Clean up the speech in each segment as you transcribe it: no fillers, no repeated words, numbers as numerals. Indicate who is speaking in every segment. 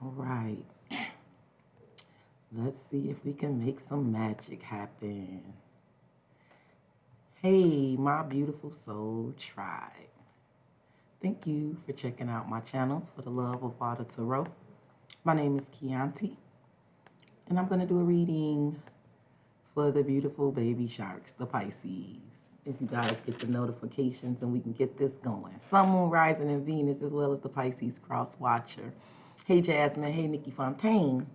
Speaker 1: All right. Let's see if we can make some magic happen. Hey, my beautiful soul tribe. Thank you for checking out my channel for the love of Otter Tarot. My name is Chianti, and I'm going to do a reading for the beautiful baby sharks, the Pisces. If you guys get the notifications and we can get this going. Sun, Moon, Rising, and Venus, as well as the Pisces cross watcher. Hey, Jasmine. Hey, Nikki Fontaine.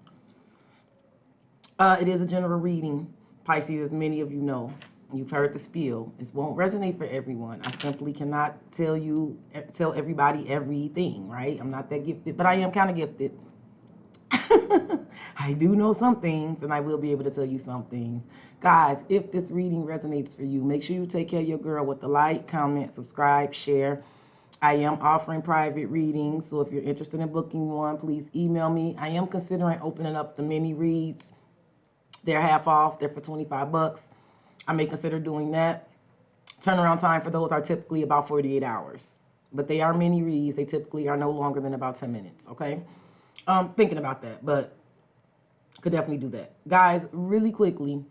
Speaker 1: It is a general reading, Pisces, as many of you know. You've heard the spiel. This won't resonate for everyone. I simply cannot tell everybody everything, right? I'm not that gifted, but I am kind of gifted. I do know some things, and I will be able to tell you some things. Guys, if this reading resonates for you, make sure you take care of your girl with the like, comment, subscribe, share. I am offering private readings, so if you're interested in booking one, please email me. I am considering opening up the mini reads. They're half off. They're for 25 bucks. I may consider doing that. Turnaround time for those are typically about 48 hours. But they are mini reads. They typically are no longer than about 10 minutes, okay? Thinking about that, but could definitely do that. Guys, really quickly,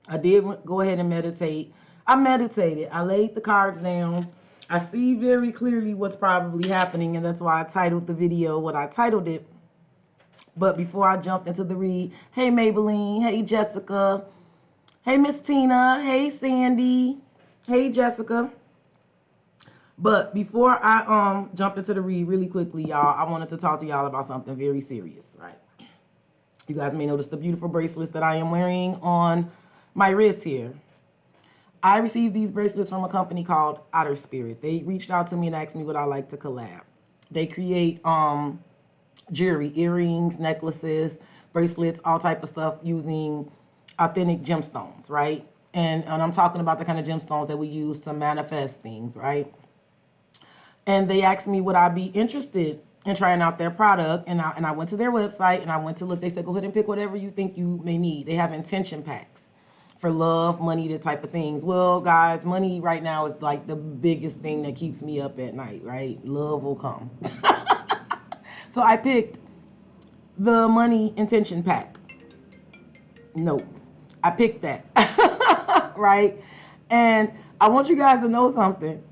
Speaker 1: I did go ahead and meditate. I meditated. I laid the cards down. I see very clearly what's probably happening, and that's why I titled the video what I titled it. But before I jumped into the read, hey Maybelline, hey Jessica, hey Miss Tina, hey Sandy, hey Jessica. But before I jump into the read really quickly, y'all, I wanted to talk to y'all about something very serious, right? You guys may notice the beautiful bracelets that I am wearing on my wrist here. I received these bracelets from a company called Otter Spirit. They reached out to me and asked me would I like to collab. They create jewelry, earrings, necklaces, bracelets, all type of stuff using authentic gemstones, right? And I'm talking about the kind of gemstones that we use to manifest things, right? And they asked me would I be interested in trying out their product, and I went to their website and I went to look. They said go ahead and pick whatever you think you may need. They have intention packs for love, money, the type of things. Well, guys, money right now is like the biggest thing that keeps me up at night, right? Love will come. So I picked the money intention pack. Nope. I picked that. Right? And I want you guys to know something.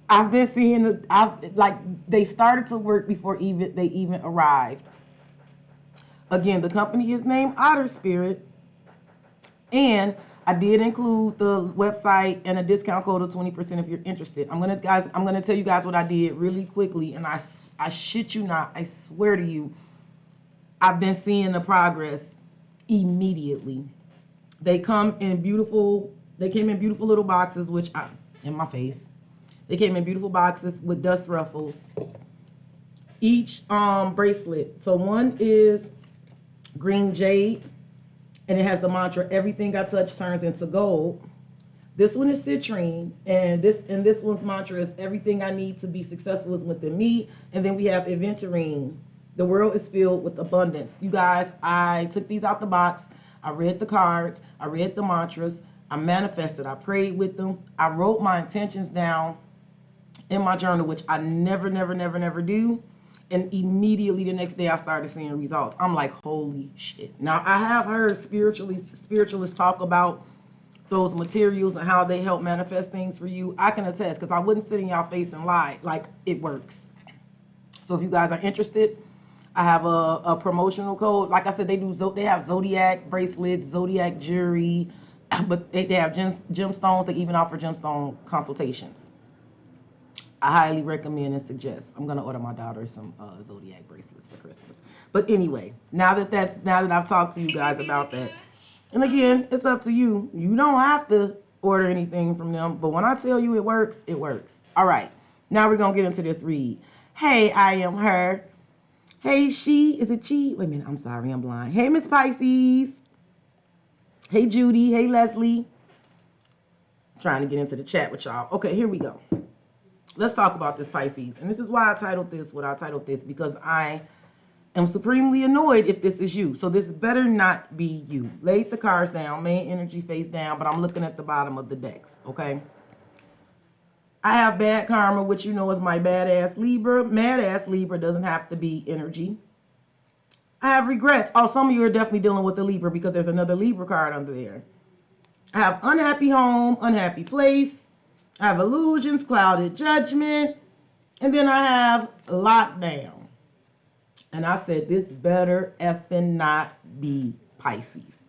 Speaker 1: I've been seeing they started to work before they even arrived. Again, the company is named Otter Spirit, and I did include the website and a discount code of 20% if you're interested. I'm gonna tell you guys what I did really quickly, and I shit you not, I swear to you, I've been seeing the progress immediately. They came in beautiful little boxes, which in my face. They came in beautiful boxes with dust ruffles. Each bracelet. So one is green jade, and it has the mantra, everything I touch turns into gold. This one is citrine, and this one's mantra is everything I need to be successful is within me. And then we have aventurine. The world is filled with abundance. You guys, I took these out the box. I read the cards. I read the mantras. I manifested. I prayed with them. I wrote my intentions down in my journal, which I never do. And immediately the next day I started seeing results. I'm like, holy shit. Now I have heard spiritualists talk about those materials and how they help manifest things for you. I can attest, because I wouldn't sit in y'all face and lie. Like, it works. So if you guys are interested, I have a promotional code. Like I said, they have zodiac bracelets, zodiac jewelry, but they have gemstones. They even offer gemstone consultations. I highly recommend and suggest. I'm gonna order my daughter some zodiac bracelets for Christmas. But anyway, now that I've talked to you guys about that, and again, it's up to you. You don't have to order anything from them, but when I tell you it works, it works. All right, now we're gonna get into this read. Hey, I am her. Hey, she. Is it she? Wait a minute. I'm sorry, I'm blind. Hey, Miss Pisces. Hey, Judy. Hey, Leslie. Trying to get into the chat with y'all. Okay, here we go. Let's talk about this, Pisces. And this is why I titled this what I titled this, because I am supremely annoyed if this is you. So this better not be you. Laid the cards down, main energy face down, but I'm looking at the bottom of the decks, okay? I have bad karma, which you know is my badass Libra. Mad-ass Libra doesn't have to be energy. I have regrets. Oh, some of you are definitely dealing with the Libra because there's another Libra card under there. I have unhappy home, unhappy place. I have illusions, clouded judgment. And then I have lockdown. And I said, this better effing not be Pisces.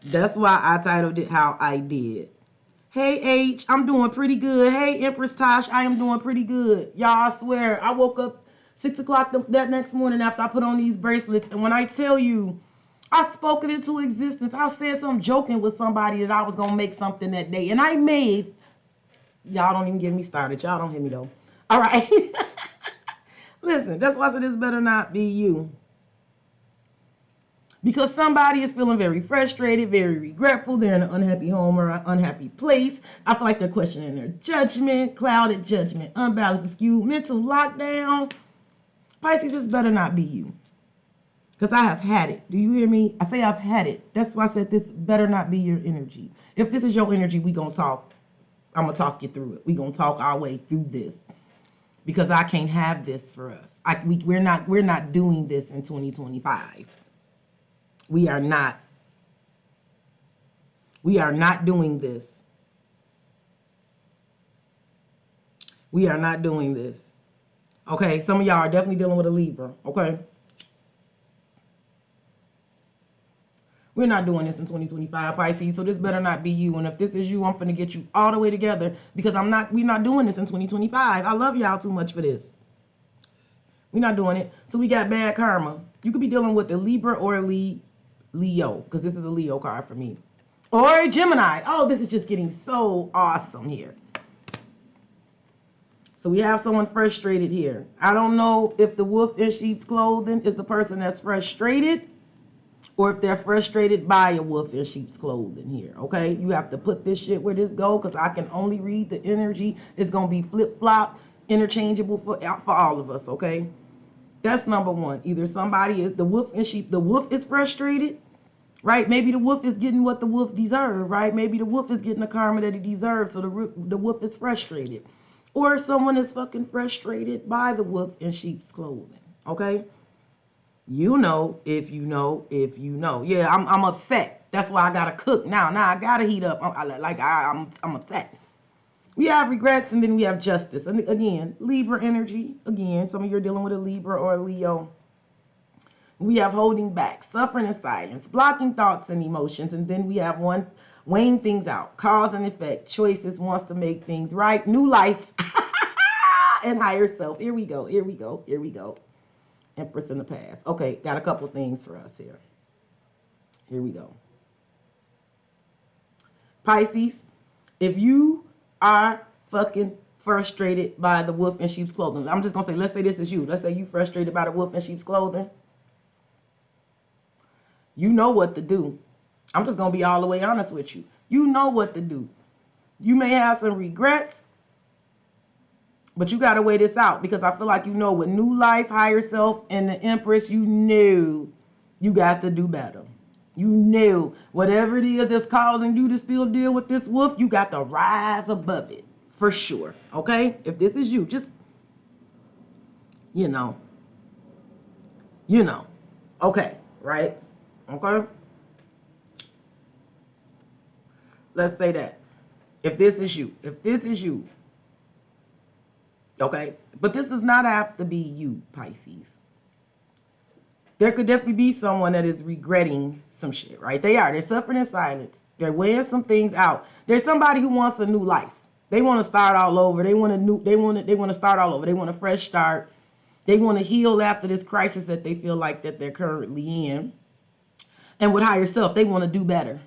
Speaker 1: That's why I titled it how I did. Hey, H, I'm doing pretty good. Hey, Empress Tosh, I am doing pretty good. Y'all, I swear, I woke up 6 o'clock that next morning after I put on these bracelets. And when I tell you, I spoke it into existence. I said something joking with somebody that I was going to make something that day. And I made, y'all don't even get me started. Y'all don't hit me, though. All right. Listen, that's why I said this better not be you. Because somebody is feeling very frustrated, very regretful. They're in an unhappy home or an unhappy place. I feel like they're questioning their judgment, clouded judgment, unbalanced, skewed, mental lockdown. Pisces, this better not be you. Because I have had it. Do you hear me? I say I've had it. That's why I said this better not be your energy. If this is your energy, we going to talk. I'm going to talk you through it. We going to talk our way through this. Because I can't have this for us. We're not doing this in 2025. We are not doing this. We are not doing this. Okay, some of y'all are definitely dealing with a Libra, okay? We're not doing this in 2025, Pisces, so this better not be you. And if this is you, I'm finna get you all the way together because we're not doing this in 2025. I love y'all too much for this. We're not doing it. So we got bad karma. You could be dealing with a Libra or a Leo, because this is a Leo card for me. Or a Gemini. Oh, this is just getting so awesome here. So we have someone frustrated here. I don't know if the wolf in sheep's clothing is the person that's frustrated or if they're frustrated by a wolf in sheep's clothing here, okay? You have to put this shit where this go because I can only read the energy. It's going to be flip-flop, interchangeable for all of us, okay? That's number one. Either somebody is the wolf in sheep. The wolf is frustrated, right? Maybe the wolf is getting what the wolf deserves, right? Maybe the wolf is getting the karma that he deserves, so the wolf is frustrated. Or someone is fucking frustrated by the wolf in sheep's clothing, okay? You know, if you know, if you know. Yeah, I'm upset. That's why I gotta cook now. Now I gotta heat up. I'm upset. We have regrets and then we have justice. And again, Libra energy. Again, some of you are dealing with a Libra or a Leo. We have holding back, suffering in silence, blocking thoughts and emotions. And then we have one weighing things out, cause and effect, choices, wants to make things right, new life, and higher self. Here we go, here we go, here we go. Empress in the past. Okay, got a couple things for us here. Here we go. Pisces, if you are fucking frustrated by the wolf in sheep's clothing, I'm just going to say, let's say this is you. Let's say you frustrated by the wolf in sheep's clothing. You know what to do. I'm just going to be all the way honest with you. You know what to do. You may have some regrets, but you got to weigh this out because I feel like you know with new life, higher self, and the Empress, you knew you got to do better. You knew whatever it is that's causing you to still deal with this wolf, you got to rise above it for sure. Okay? If this is you, just, you know. Okay, right? Okay? Let's say that. If this is you, okay? But this does not have to be you, Pisces. There could definitely be someone that is regretting some shit, right? They're suffering in silence. They're weighing some things out. There's somebody who wants a new life. They want to start all over. They want to start all over. They want a fresh start. They want to heal after this crisis that they feel like that they're currently in. And with higher self, they want to do better,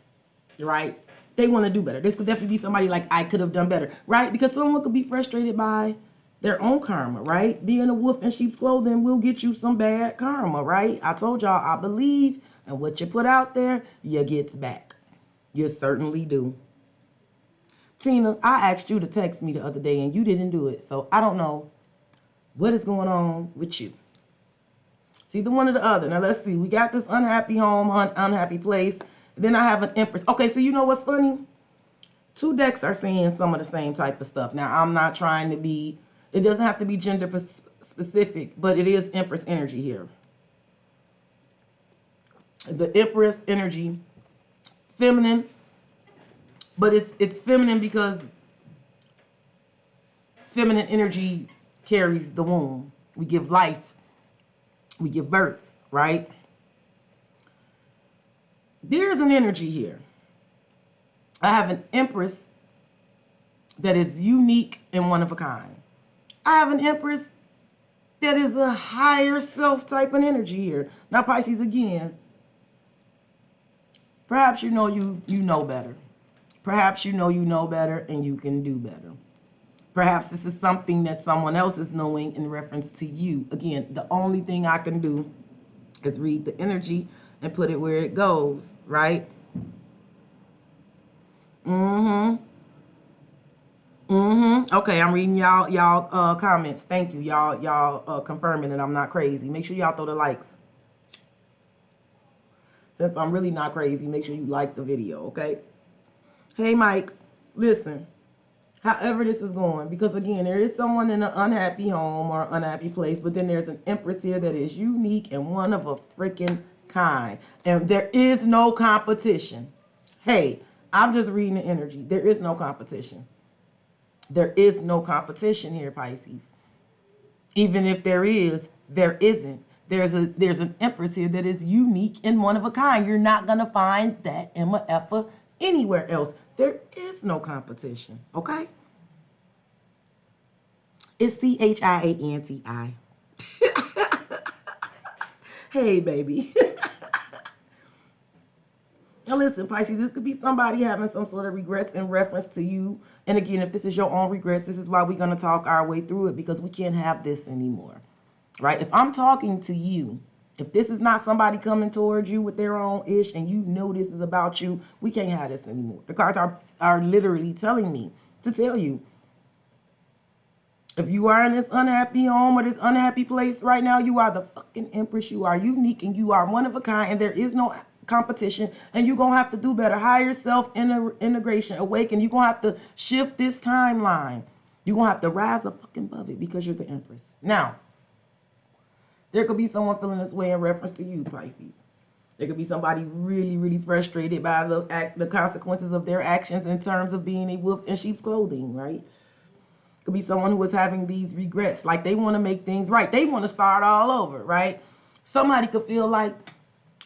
Speaker 1: right? They want to do better. This could definitely be somebody like, I could have done better, right? Because someone could be frustrated by their own karma, right? Being a wolf in sheep's clothing will get you some bad karma, right? I told y'all, I believe, and what you put out there, you gets back. You certainly do. Tina, I asked you to text me the other day, and you didn't do it, so I don't know what is going on with you. It's either one or the other. Now, let's see. We got this unhappy home, unhappy place. Then I have an Empress. Okay, so you know what's funny? Two decks are saying some of the same type of stuff. Now, I'm not trying to be, it doesn't have to be gender specific, but it is Empress energy here. The Empress energy, feminine, but it's feminine because feminine energy carries the womb. We give life, we give birth, right? There's an energy here. I have an Empress that is unique and one of a kind. I have an Empress that is a higher self type of energy here. Now, Pisces, again, perhaps you know better. Perhaps you know better and you can do better. Perhaps this is something that someone else is knowing in reference to you. Again, the only thing I can do is read the energy and put it where it goes, right? Okay, I'm reading y'all comments. Thank you. Y'all confirming that I'm not crazy. Make sure y'all throw the likes. Since I'm really not crazy, make sure you like the video, okay? Hey, Mike, listen. However this is going, because again, there is someone in an unhappy home or unhappy place, but then there's an Empress here that is unique and one of a freaking kind. And there is no competition. Hey, I'm just reading the energy. There is no competition. There is no competition here, Pisces. Even if there is, there isn't. There's an Empress here that is unique and one of a kind. You're not going to find that Emma Effa anywhere else. There is no competition, okay? It's CHIANTI. Hey, baby. Now listen, Pisces, this could be somebody having some sort of regrets in reference to you. And again, if this is your own regrets, this is why we're going to talk our way through it, because we can't have this anymore, right? If I'm talking to you, if this is not somebody coming towards you with their own ish and you know this is about you, we can't have this anymore. The cards are literally telling me to tell you, if you are in this unhappy home or this unhappy place right now, you are the fucking Empress. You are unique and you are one of a kind, and there is no competition, and you're going to have to do better. Higher self integration, awaken. You're going to have to shift this timeline. You're going to have to rise up fucking above it because you're the Empress. Now, there could be someone feeling this way in reference to you, Pisces. There could be somebody really, really frustrated by the consequences of their actions in terms of being a wolf in sheep's clothing, right? Could be someone who is having these regrets, like they want to make things right. They want to start all over, right? Somebody could feel like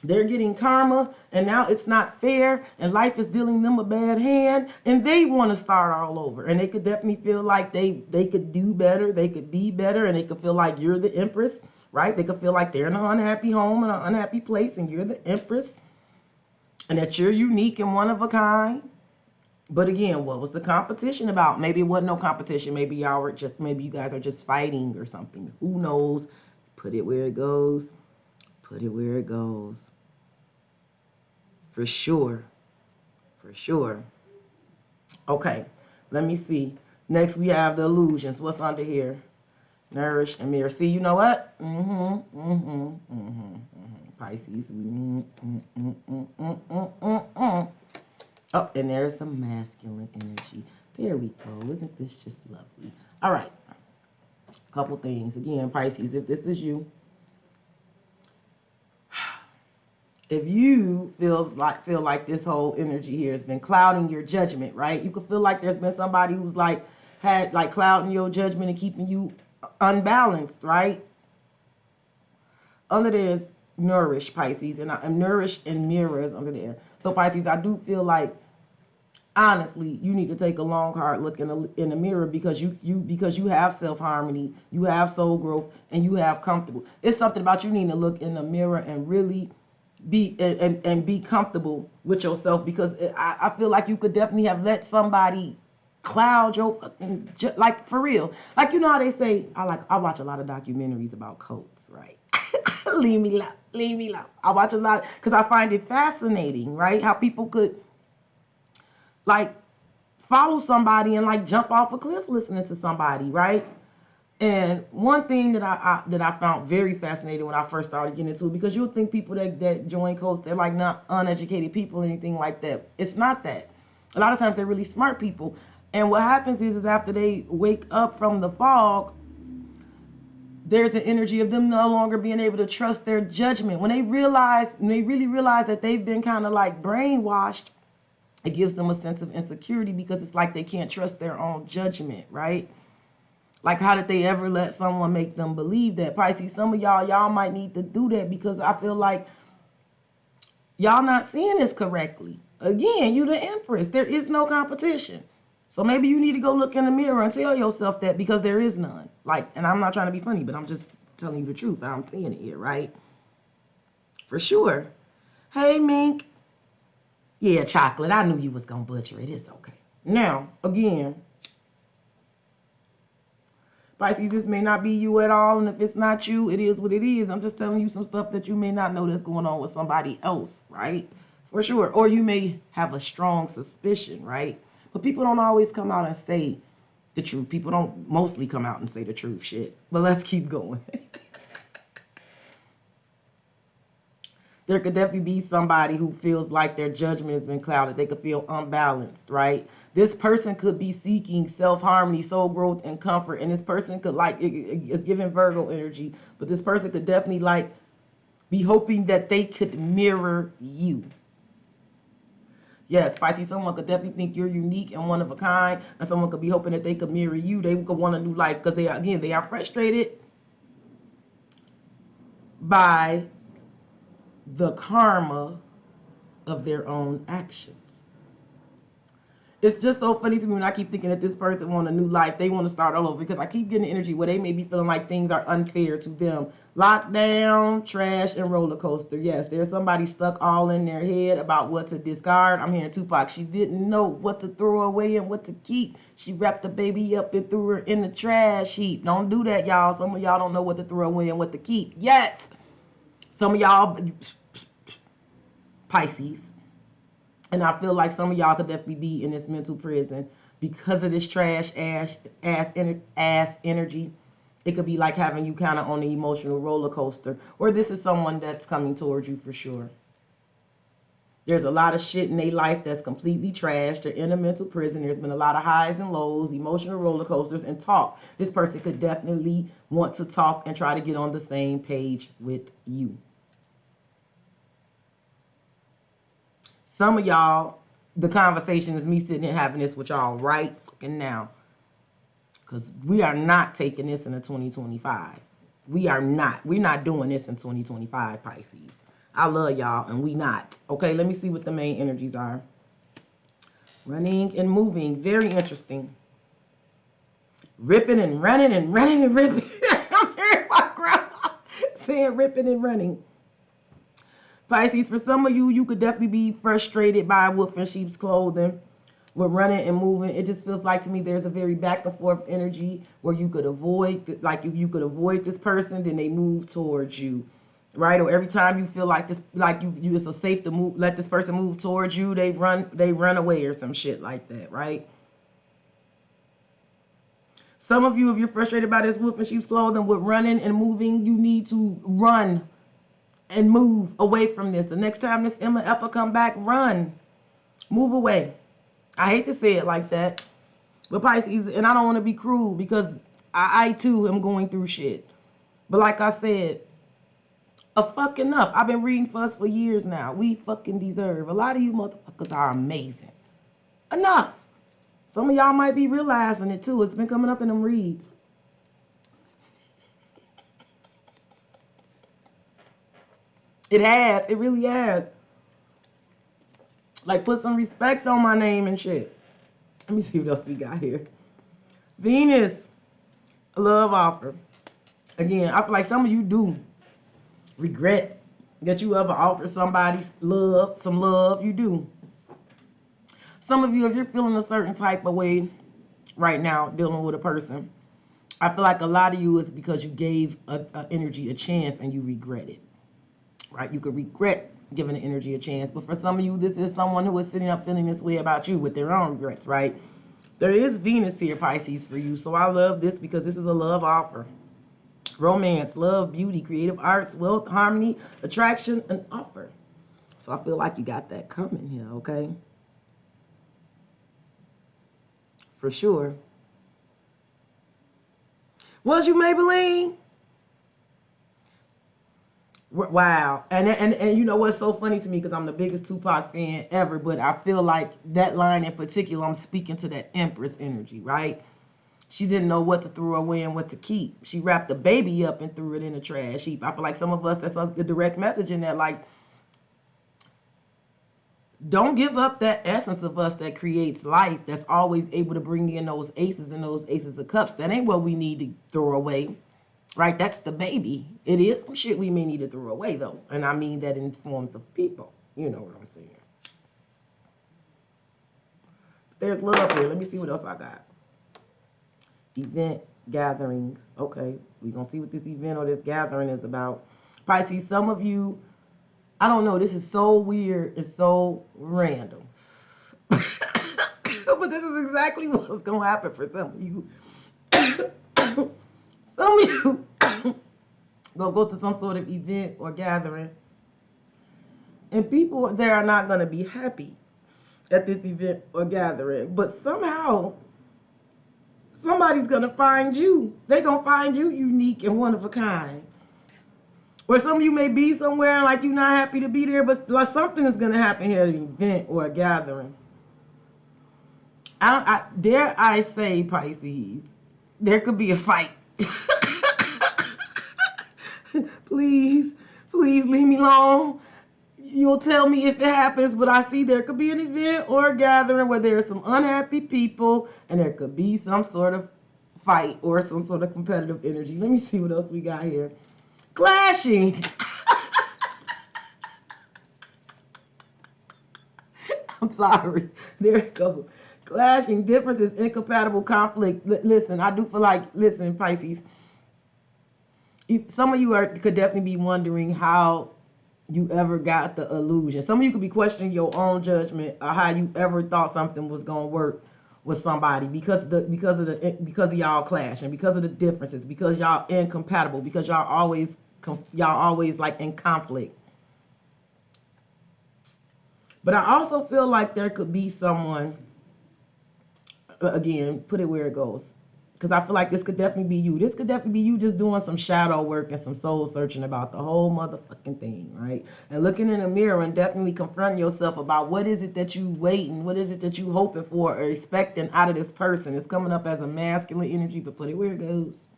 Speaker 1: they're getting karma and now it's not fair and life is dealing them a bad hand and they want to start all over. And they could definitely feel like they could do better, they could be better, and they could feel like you're the Empress, right? They could feel like they're in an unhappy home, in an unhappy place, and you're the Empress, and that you're unique and one of a kind. But again, what was the competition about? Maybe it wasn't no competition. Maybe you guys are just fighting or something. Who knows? Put it where it goes. Put it where it goes. For sure. For sure. Okay, let me see. Next we have the illusions. What's under here? Nourish and mirror. See, you know what? Pisces. Oh, and there's the masculine energy. There we go. Isn't this just lovely? All right. A couple things. Again, Pisces, if this is you, if you feel like this whole energy here has been clouding your judgment, right? You could feel like there's been somebody who's had clouding your judgment and keeping you unbalanced, right? Under there is nourish, Pisces, and I'm nourish and mirrors under there. So Pisces, I do feel like, honestly, you need to take a long, hard look in the mirror, because you have self-harmony, you have soul growth, and you have comfortable. It's something about you needing to look in the mirror and really be comfortable with yourself, because I feel like you could definitely have let somebody cloud your fucking, like, for real. Like, you know how they say, I watch a lot of documentaries about cults, right? Leave me alone. I watch a lot because I find it fascinating, right? How people could follow somebody and jump off a cliff listening to somebody, right? And one thing that I found very fascinating when I first started getting into it, because you'll think people that join cults, they're not uneducated people or anything like that. It's not that. A lot of times they're really smart people. And what happens is after they wake up from the fog, there's an energy of them no longer being able to trust their judgment. When they really realize that they've been kind of like brainwashed, it gives them a sense of insecurity because it's like they can't trust their own judgment, right? Like, how did they ever let someone make them believe that? Pisces, some of y'all might need to do that because I feel like y'all not seeing this correctly. Again, you the Empress. There is no competition. So maybe you need to go look in the mirror and tell yourself that, because there is none. Like, and I'm not trying to be funny, but I'm just telling you the truth. I'm seeing it here, right? For sure. Hey, Mink. Yeah, chocolate. I knew you was going to butcher it. It's okay. Now, again, Pisces, this may not be you at all, and if it's not you, it is what it is. I'm just telling you some stuff that you may not know that's going on with somebody else, right? For sure. Or you may have a strong suspicion, right? But people don't always come out and say the truth. People don't mostly come out and say the truth, shit. But let's keep going. There could definitely be somebody who feels like their judgment has been clouded. They could feel unbalanced, right? This person could be seeking self-harmony, soul growth, and comfort. And this person could, like, it's giving Virgo energy. But this person could definitely, like, be hoping that they could mirror you. Yes, Pisces, someone could definitely think you're unique and one of a kind. And someone could be hoping that they could mirror you. They could want a new life because they are frustrated by the karma of their own actions. It's just so funny to me when I keep thinking that this person want a new life. They want to start all over, because I keep getting the energy where they may be feeling like things are unfair to them. Lockdown, trash, and roller coaster. Yes, there's somebody stuck all in their head about what to discard. I'm hearing Tupac. She didn't know what to throw away and what to keep. She wrapped the baby up and threw her in the trash heap. Don't do that, y'all. Some of y'all don't know what to throw away and what to keep. Yes. Some of y'all, Pisces. And I feel like some of y'all could definitely be in this mental prison because of this trash ass energy. It could be like having you kind of on the emotional roller coaster. Or this is someone that's coming towards you for sure. There's a lot of shit in their life that's completely trashed. They're in a mental prison. There's been a lot of highs and lows, emotional roller coasters, and talk. This person could definitely want to talk and try to get on the same page with you. Some of y'all, the conversation is me sitting here having this with y'all right fucking now. Because we are not taking this into 2025. We are not. We're not doing this in 2025, Pisces. I love y'all, and we not. Okay, let me see what the main energies are. Running and moving. Very interesting. Ripping and running and running and ripping. I'm hearing my grandma saying ripping and running. Pisces, for some of you, you could definitely be frustrated by wolf in sheep's clothing with running and moving. It just feels like to me there's a very back and forth energy where you could avoid, like you could avoid this person, then they move towards you, right? Or every time you feel like this, like you it's so safe to move, let this person move towards you, they run away or some shit like that, right? Some of you, if you're frustrated by this wolf in sheep's clothing with running and moving, you need to run and move away from this. The next time this MF come back, run. Move away. I hate to say it like that. But Pisces, and I don't want to be cruel because I too am going through shit. But like I said, a fuck enough. I've been reading for us for years now. We fucking deserve. A lot of you motherfuckers are amazing. Enough. Some of y'all might be realizing it too. It's been coming up in them reads. It has. It really has. Like, put some respect on my name and shit. Let me see what else we got here. Venus, a love offer. Again, I feel like some of you do regret that you ever offered somebody love, some love. You do. Some of you, if you're feeling a certain type of way right now, dealing with a person, I feel like a lot of you is because you gave a energy a chance and you regret it. Right? You could regret giving the energy a chance. But for some of you, this is someone who is sitting up feeling this way about you with their own regrets, right? There is Venus here, Pisces, for you. So I love this because this is a love offer. Romance, love, beauty, creative arts, wealth, harmony, attraction, and offer. So I feel like you got that coming here, okay? For sure. Was you Maybelline? Wow. And you know what's so funny to me, because I'm the biggest Tupac fan ever, but I feel like that line in particular, I'm speaking to that Empress energy, right? She didn't know what to throw away and what to keep. She wrapped the baby up and threw it in the trash heap. I feel like some of us, that's a direct message in that, like, don't give up that essence of us that creates life, that's always able to bring in those aces and those aces of cups. That ain't what we need to throw away, right? That's the baby. It is some shit we may need to throw away, though. And I mean that in forms of people. You know what I'm saying? There's love here. Let me see what else I got. Event, gathering. Okay, we're going to see what this event or this gathering is about. Pisces, some of you, I don't know, this is so weird. It's so random. But this is exactly what's going to happen for some of you. Some of you going to go to some sort of event or gathering, and people there are not going to be happy at this event or gathering. But somehow, somebody's going to find you. They're going to find you unique and one of a kind. Or some of you may be somewhere and like you're not happy to be there, but like something is going to happen here at an event or a gathering. Dare I say, Pisces, there could be a fight. Please leave me alone. You'll tell me if it happens, but I see there could be an event or a gathering where there are some unhappy people and there could be some sort of fight or some sort of competitive energy. Let me see what else we got here. Clashing. I'm sorry. There it goes. Clashing, differences, incompatible, conflict. Listen, I do feel like, listen, Pisces, some of you could definitely be wondering how you ever got the illusion. Some of you could be questioning your own judgment or how you ever thought something was going to work with somebody because of y'all clashing, because of the differences, because y'all incompatible, because y'all always like in conflict. But I also feel like there could be someone, again, put it where it goes, because I feel like this could definitely be you. This could definitely be you just doing some shadow work and some soul searching about the whole motherfucking thing, right? And looking in the mirror and definitely confronting yourself about what is it that you waiting, what is it that you hoping for or expecting out of this person. It's coming up as a masculine energy, but put it where it goes.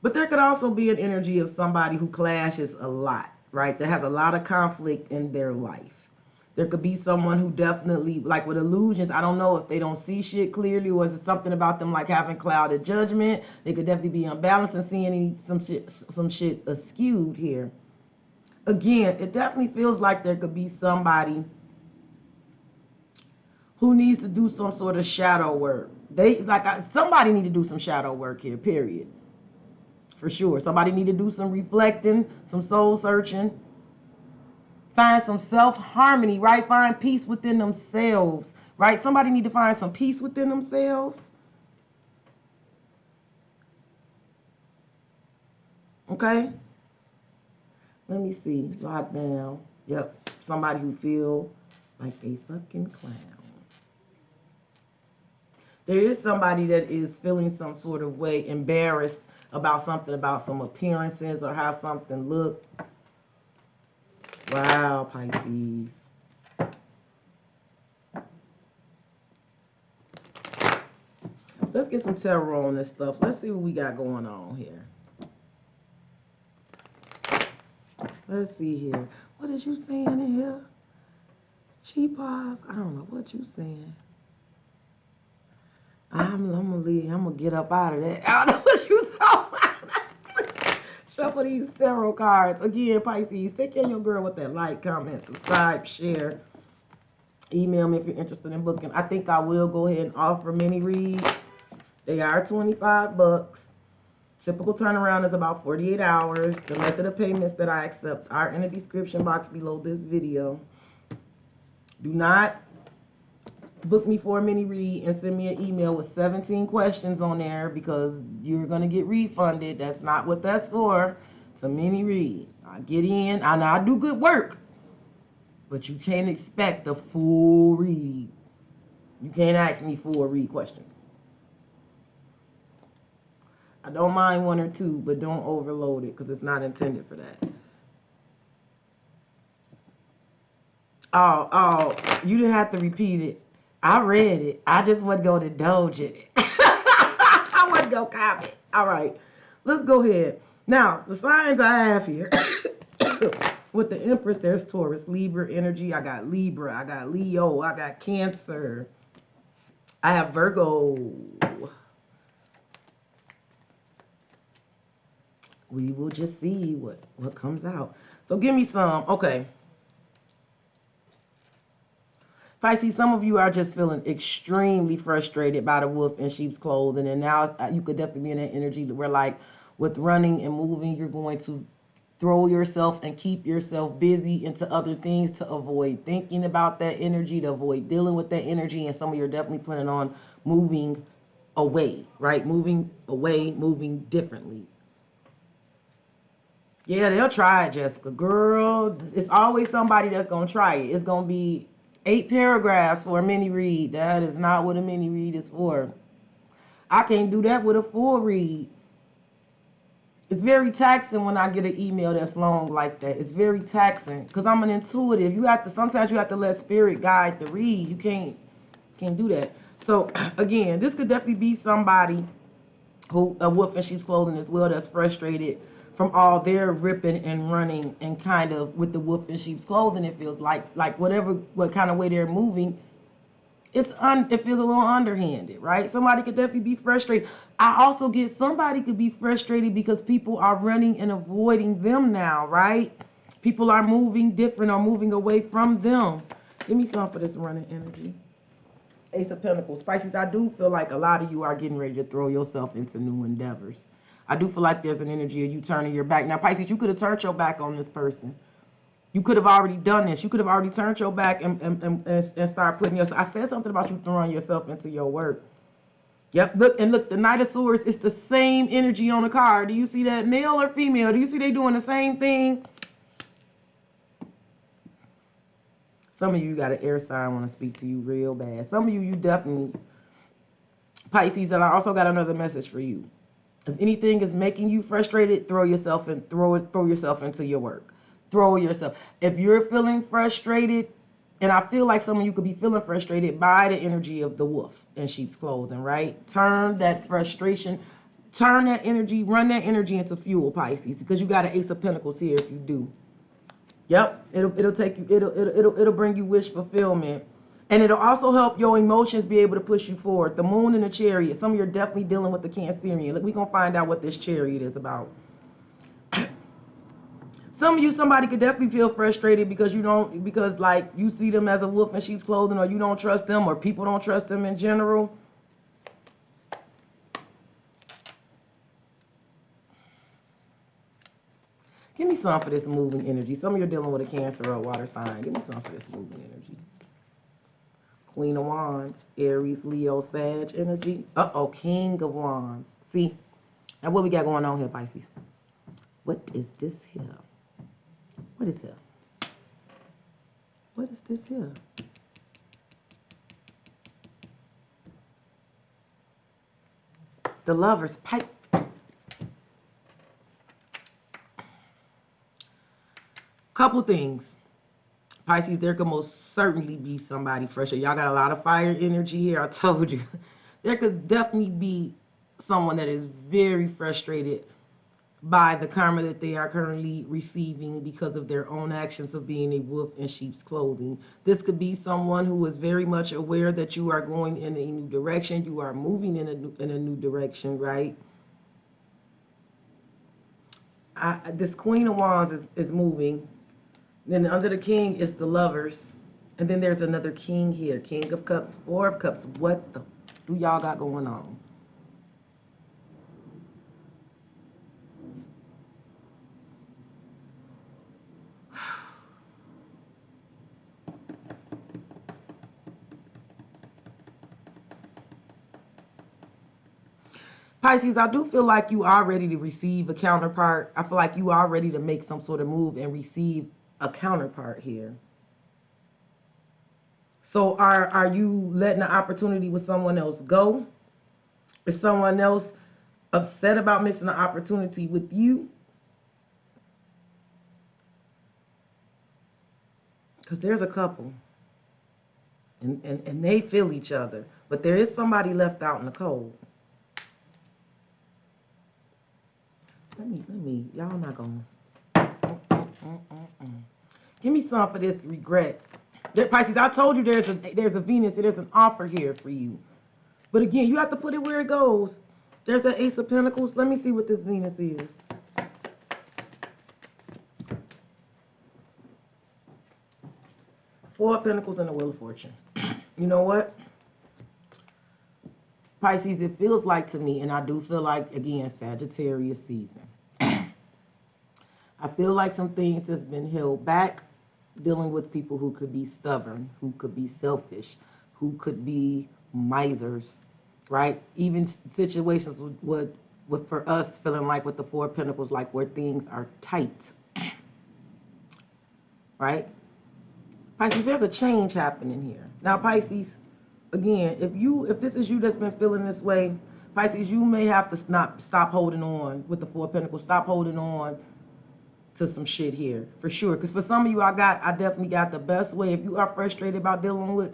Speaker 1: But there could also be an energy of somebody who clashes a lot, right? That has a lot of conflict in their life. There could be someone who definitely, like with illusions, I don't know if they don't see shit clearly or is it something about them like having clouded judgment. They could definitely be unbalanced and seeing some shit askewed here. Again, it definitely feels like there could be somebody who needs to do some sort of shadow work. Somebody need to do some shadow work here, period. For sure. Somebody need to do some reflecting, some soul searching. Find some self-harmony, right? Find peace within themselves, right? Somebody need to find some peace within themselves. Okay? Let me see. Lockdown. Yep. Somebody who feel like a fucking clown. There is somebody that is feeling some sort of way, embarrassed about something, about some appearances or how something looked. Wow, Pisces. Let's get some tarot on this stuff. Let's see what we got going on here. Let's see here. What is you saying in here? Cheapos? I don't know what you saying. I'm gonna leave. I'm gonna get up out of that. I don't know what you talking about. Shuffle these tarot cards. Again, Pisces, take care of your girl with that like, comment, subscribe, share. Email me if you're interested in booking. I think I will go ahead and offer mini reads. They are $25. Typical turnaround is about 48 hours. The method of payments that I accept are in the description box below this video. Do not book me for a mini read and send me an email with 17 questions on there because you're going to get refunded. That's not what that's for. It's a mini read. I get in, I do good work, but you can't expect a full read. You can't ask me 4 read questions. I don't mind 1 or 2, but don't overload it because it's not intended for that. Oh, you didn't have to repeat it. I read it. I just wasn't going to indulge in it. I wasn't going to comment. All right. Let's go ahead. Now, the signs I have here. With the Empress, there's Taurus, Libra energy. I got Libra. I got Leo. I got Cancer. I have Virgo. We will just see what comes out. So give me some. Okay. Pisces, some of you are just feeling extremely frustrated by the wolf in sheep's clothing. And now you could definitely be in that energy where, like, with running and moving, you're going to throw yourself and keep yourself busy into other things to avoid thinking about that energy, to avoid dealing with that energy. And some of you are definitely planning on moving away, right? Moving away, moving differently. Yeah, they'll try it, Jessica. Girl, it's always somebody that's going to try it. It's going to be 8 paragraphs for a mini read. That is not what a mini read is for. I can't do that with a full read. It's very taxing when I get an email that's long like that. It's very taxing because I'm an intuitive. Sometimes you have to let spirit guide the read. You can't do that. So again, this could definitely be somebody who, a wolf in sheep's clothing as well, that's frustrated from all their ripping and running and kind of with the wolf in sheep's clothing. It feels like what kind of way they're moving. It feels a little underhanded, right? Somebody could definitely be frustrated. I also get somebody could be frustrated because people are running and avoiding them now, right? People are moving different or moving away from them. Give me some for this running energy. Ace of Pentacles. Pisces, I do feel like a lot of you are getting ready to throw yourself into new endeavors. I do feel like there's an energy of you turning your back. Now, Pisces, you could have turned your back on this person. You could have already done this. You could have already turned your back and start putting yourself. I said something about you throwing yourself into your work. Yep. Look, the Knight of Swords, it's the same energy on the card. Do you see that? Male or female? Do you see they doing the same thing? Some of you got an air sign want to speak to you real bad. Some of you definitely, Pisces, and I also got another message for you. If anything is making you frustrated, throw yourself into your work. Throw yourself. If you're feeling frustrated, and I feel like some of you could be feeling frustrated by the energy of the wolf in sheep's clothing, right? Turn that frustration, turn that energy, run that energy into fuel, Pisces, because you got an Ace of Pentacles here if you do. Yep, it'll take you, it'll bring you wish fulfillment. And it'll also help your emotions be able to push you forward. The moon and the chariot. Some of you are definitely dealing with the Cancerian. Look, we're going to find out what this chariot is about. Some of you, somebody could definitely feel frustrated because like you see them as a wolf in sheep's clothing, or you don't trust them, or people don't trust them in general. Give me some for this moving energy. Some of you are dealing with a Cancer or a water sign. Give me some for this moving energy. Queen of Wands, Aries, Leo, Sag energy. Uh-oh, King of Wands. See, now what we got going on here, Pisces? What is this here? What is here? What is this here? The Lover's pipe. Couple things. Pisces, there could most certainly be somebody frustrated. Y'all got a lot of fire energy here. I told you. There could definitely be someone that is very frustrated by the karma that they are currently receiving because of their own actions of being a wolf in sheep's clothing. This could be someone who is very much aware that you are going in a new direction. You are moving in a new direction, right? This Queen of Wands is moving. Then under the King is the Lovers. And then there's another King here. King of Cups, Four of Cups. What the do y'all got going on? Pisces, I do feel like you are ready to receive a counterpart. I feel like you are ready to make some sort of move and receive a counterpart here. So are you letting the opportunity with someone else go? Is someone else upset about missing the opportunity with you? Because there's a couple. And they feel each other. But there is somebody left out in the cold. Let me, y'all not going to. Give me some for this regret. Pisces, I told you there's a Venus, there's an offer here for you. But again, you have to put it where it goes. There's an Ace of Pentacles. Let me see what this Venus is. Four of Pentacles and the Wheel of Fortune. You know what? Pisces, it feels like to me, and I do feel like, again, Sagittarius season. I feel like some things has been held back, dealing with people who could be stubborn, who could be selfish, who could be misers, right? Even situations with for us feeling like with the Four of Pentacles, like where things are tight, right? Pisces, there's a change happening here. Now, Pisces, again, if this is you that's been feeling this way, Pisces, you may have to stop holding on with the Four of Pentacles. Stop holding on to some shit here, for sure. Because for some of you, I definitely got the best way. If you are frustrated about dealing with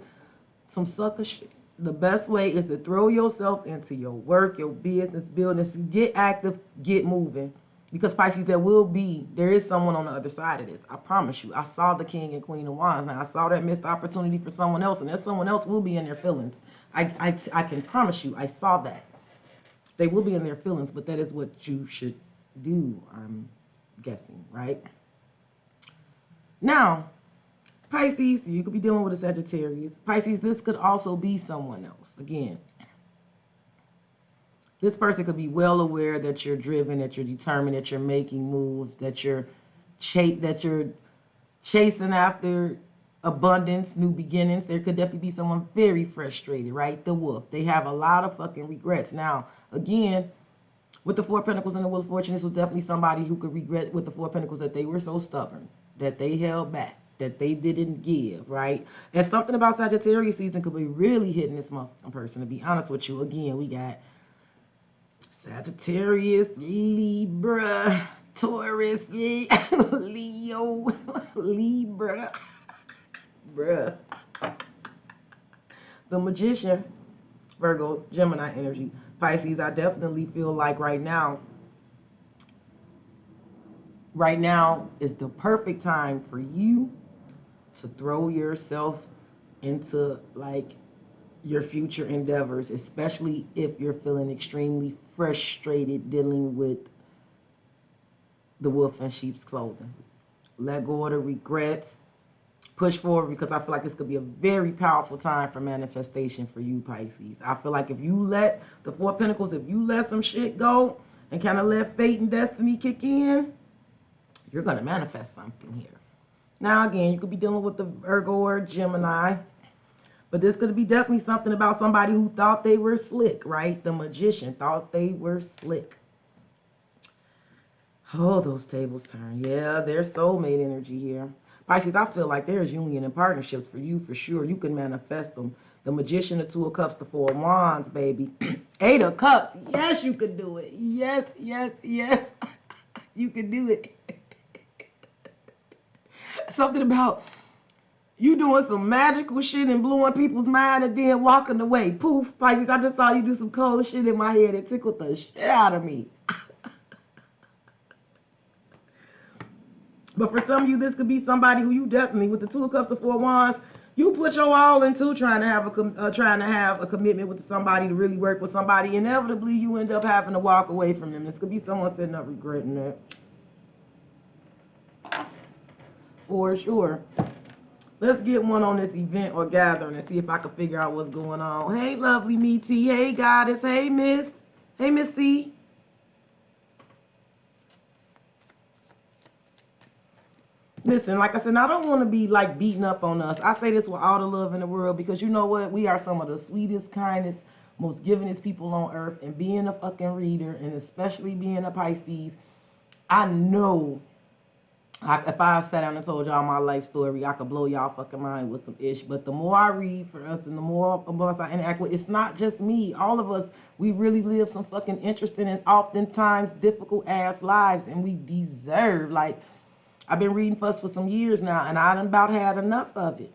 Speaker 1: some sucker shit, the best way is to throw yourself into your work, your business, business. Get active, get moving. Because Pisces, there is someone on the other side of this. I promise you. I saw the King and Queen of Wands. Now, I saw that missed opportunity for someone else, and that someone else will be in their feelings. I can promise you, I saw that. They will be in their feelings, but that is what you should do, I'm guessing, right? Now, Pisces, you could be dealing with a Sagittarius. Pisces, this could also be someone else. Again, this person could be well aware that you're driven, that you're determined, that you're making moves, that you're chasing after abundance, new beginnings. There could definitely be someone very frustrated, right? The Wolf. They have a lot of fucking regrets. Now, again, with the Four of Pentacles and the Wheel of Fortune, this was definitely somebody who could regret with the Four of Pentacles that they were so stubborn, that they held back, that they didn't give, right? And something about Sagittarius season could be really hitting this motherfucking person, to be honest with you. Again, we got Sagittarius, Libra, Taurus, Leo, Libra, bruh. The Magician, Virgo, Gemini energy. Pisces, I definitely feel like right now is the perfect time for you to throw yourself into like your future endeavors, especially if you're feeling extremely frustrated dealing with the wolf in sheep's clothing. Let go of the regrets. Push forward, because I feel like this could be a very powerful time for manifestation for you, Pisces. I feel like if you let the Four of Pentacles, if you let some shit go and kind of let fate and destiny kick in, you're going to manifest something here. Now, again, you could be dealing with the Virgo or Gemini, but this could be definitely something about somebody who thought they were slick, right? The Magician thought they were slick. Oh, those tables turn. Yeah, there's soulmate energy here. Pisces, I feel like there's union and partnerships for you, for sure. You can manifest them. The Magician, the Two of Cups, the Four of Wands, baby. Eight of Cups. Yes, you can do it. Yes, yes, yes. You can do it. Something about you doing some magical shit and blowing people's mind and then walking away. Poof, Pisces, I just saw you do some cold shit in my head. It tickled the shit out of me. But for some of you, this could be somebody who you definitely, with the Two of Cups, the Four of Wands, you put your all into trying to have a commitment with somebody, to really work with somebody. Inevitably, you end up having to walk away from them. This could be someone sitting up regretting it. For sure. Let's get one on this event or gathering and see if I can figure out what's going on. Hey, lovely me T. Hey, goddess. Hey, miss. Hey, Miss C. Listen, like I said, I don't want to be like beating up on us. I say this with all the love in the world, because you know what? We are some of the sweetest, kindest, most givingest people on earth. And being a fucking reader, and especially being a Pisces, I know If I sat down and told y'all my life story, I could blow y'all fucking mind with some ish. But the more I read for us and the more of us I interact with, it's not just me. All of us, we really live some fucking interesting and oftentimes difficult ass lives, and we deserve, like, I've been reading for us for some years now, and I done about had enough of it.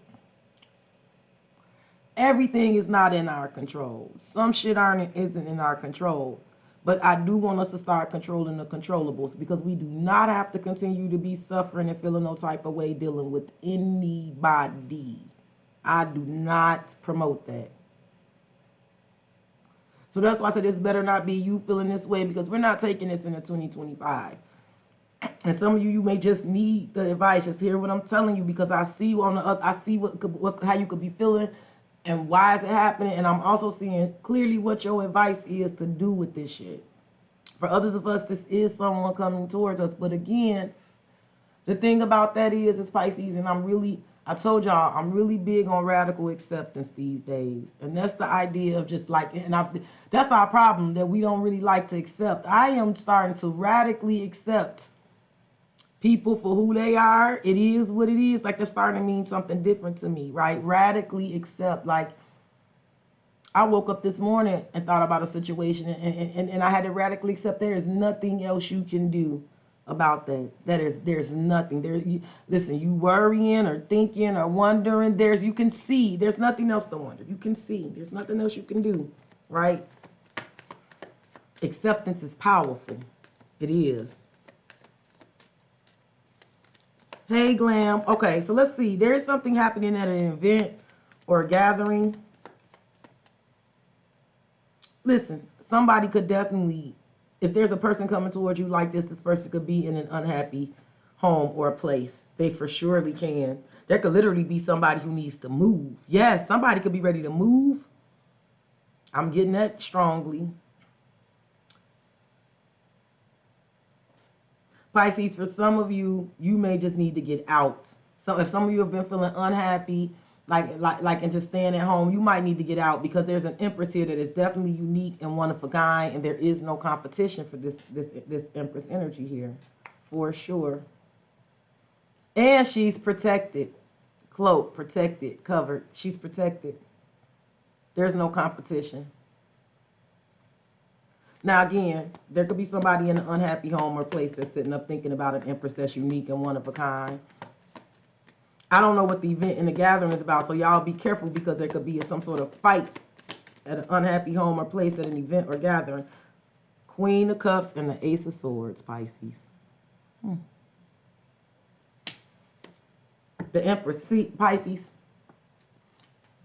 Speaker 1: Everything is not in our control. Some shit isn't in our control. But I do want us to start controlling the controllables, because we do not have to continue to be suffering and feeling no type of way dealing with anybody. I do not promote that. So that's why I said this better not be you feeling this way, because we're not taking this into 2025. And some of you may just need the advice. Just hear what I'm telling you, because I see on the other, I see how you could be feeling and why is it happening. And I'm also seeing clearly what your advice is to do with this shit. For others of us, this is someone coming towards us. But again, the thing about that is Pisces, and I told y'all, I'm really big on radical acceptance these days. And that's the idea of just like, that's our problem, that we don't really like to accept. I am starting to radically accept people for who they are. It is what it is. Like, they're starting to mean something different to me, right? Radically accept. Like, I woke up this morning and thought about a situation, and I had to radically accept there is nothing else you can do about that. There's nothing. Listen, you worrying or thinking or wondering, you can see. There's nothing else to wonder. You can see. There's nothing else you can do, right? Acceptance is powerful. It is. Hey, Glam. Okay, so let's see. There's something happening at an event or a gathering. Listen, somebody could definitely, if there's a person coming towards you like this person could be in an unhappy home or a place. They for surely can. There could literally be somebody who needs to move. Yes, somebody could be ready to move. I'm getting that strongly. Pisces, for some of you, you may just need to get out. So if some of you have been feeling unhappy, and just staying at home, you might need to get out, because there's an Empress here that is definitely unique and one of a kind, and there is no competition for this Empress energy here, for sure. And she's protected, cloaked, protected, covered. She's protected. There's no competition. Now, again, there could be somebody in an unhappy home or place that's sitting up thinking about an Empress that's unique and one of a kind. I don't know what the event and the gathering is about, so y'all be careful, because there could be some sort of fight at an unhappy home or place at an event or gathering. Queen of Cups and the Ace of Swords, Pisces. The Empress. See, Pisces,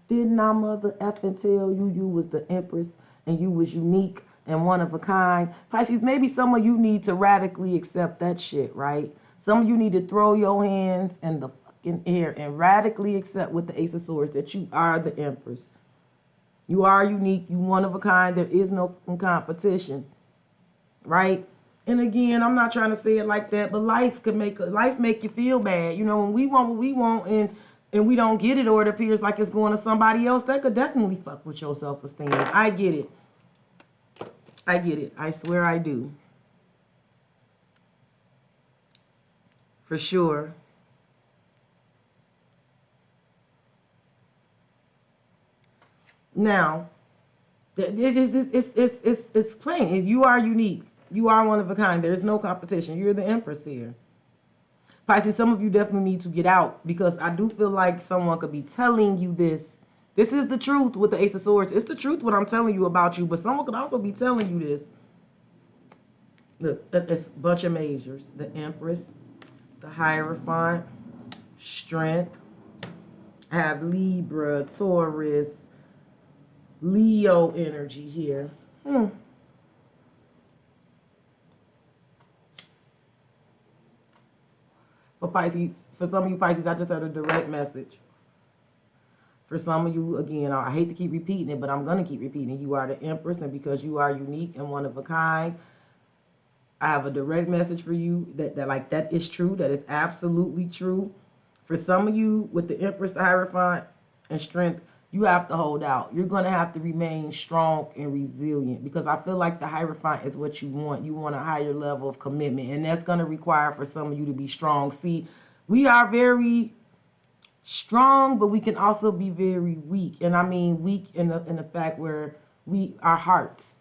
Speaker 1: didn't our mother effing tell you you was the Empress and you was unique and one of a kind? Pisces, maybe some of you need to radically accept that shit, right? Some of you need to throw your hands in the fucking air and radically accept with the Ace of Swords that you are the Empress. You are unique. You one of a kind. There is no competition, right? And again, I'm not trying to say it like that, but life make you feel bad. You know, when we want what we want and we don't get it, or it appears like it's going to somebody else, that could definitely fuck with your self-esteem. I get it. I get it. I swear I do. For sure. Now, it's plain. You are unique. You are one of a kind. There's no competition. You're the Empress here. Pisces, some of you definitely need to get out, because I do feel like someone could be telling you this. This is the truth with the Ace of Swords. It's the truth what I'm telling you about you, but someone could also be telling you this. Look, it's a bunch of majors. The Empress, the Hierophant, Strength. I have Libra, Taurus, Leo energy here. For Pisces, for some of you Pisces, I just heard a direct message. For some of you, again, I hate to keep repeating it, but I'm going to keep repeating it. You are the Empress, and because you are unique and one of a kind, I have a direct message for you that is true. That is absolutely true. For some of you, with the Empress, the Hierophant, and Strength, You have to hold out. You're going to have to remain strong and resilient, because I feel like the Hierophant is what you want. You want a higher level of commitment, and that's going to require for some of you to be strong. See, we are very strong, but we can also be very weak. And I mean weak in the fact where our hearts,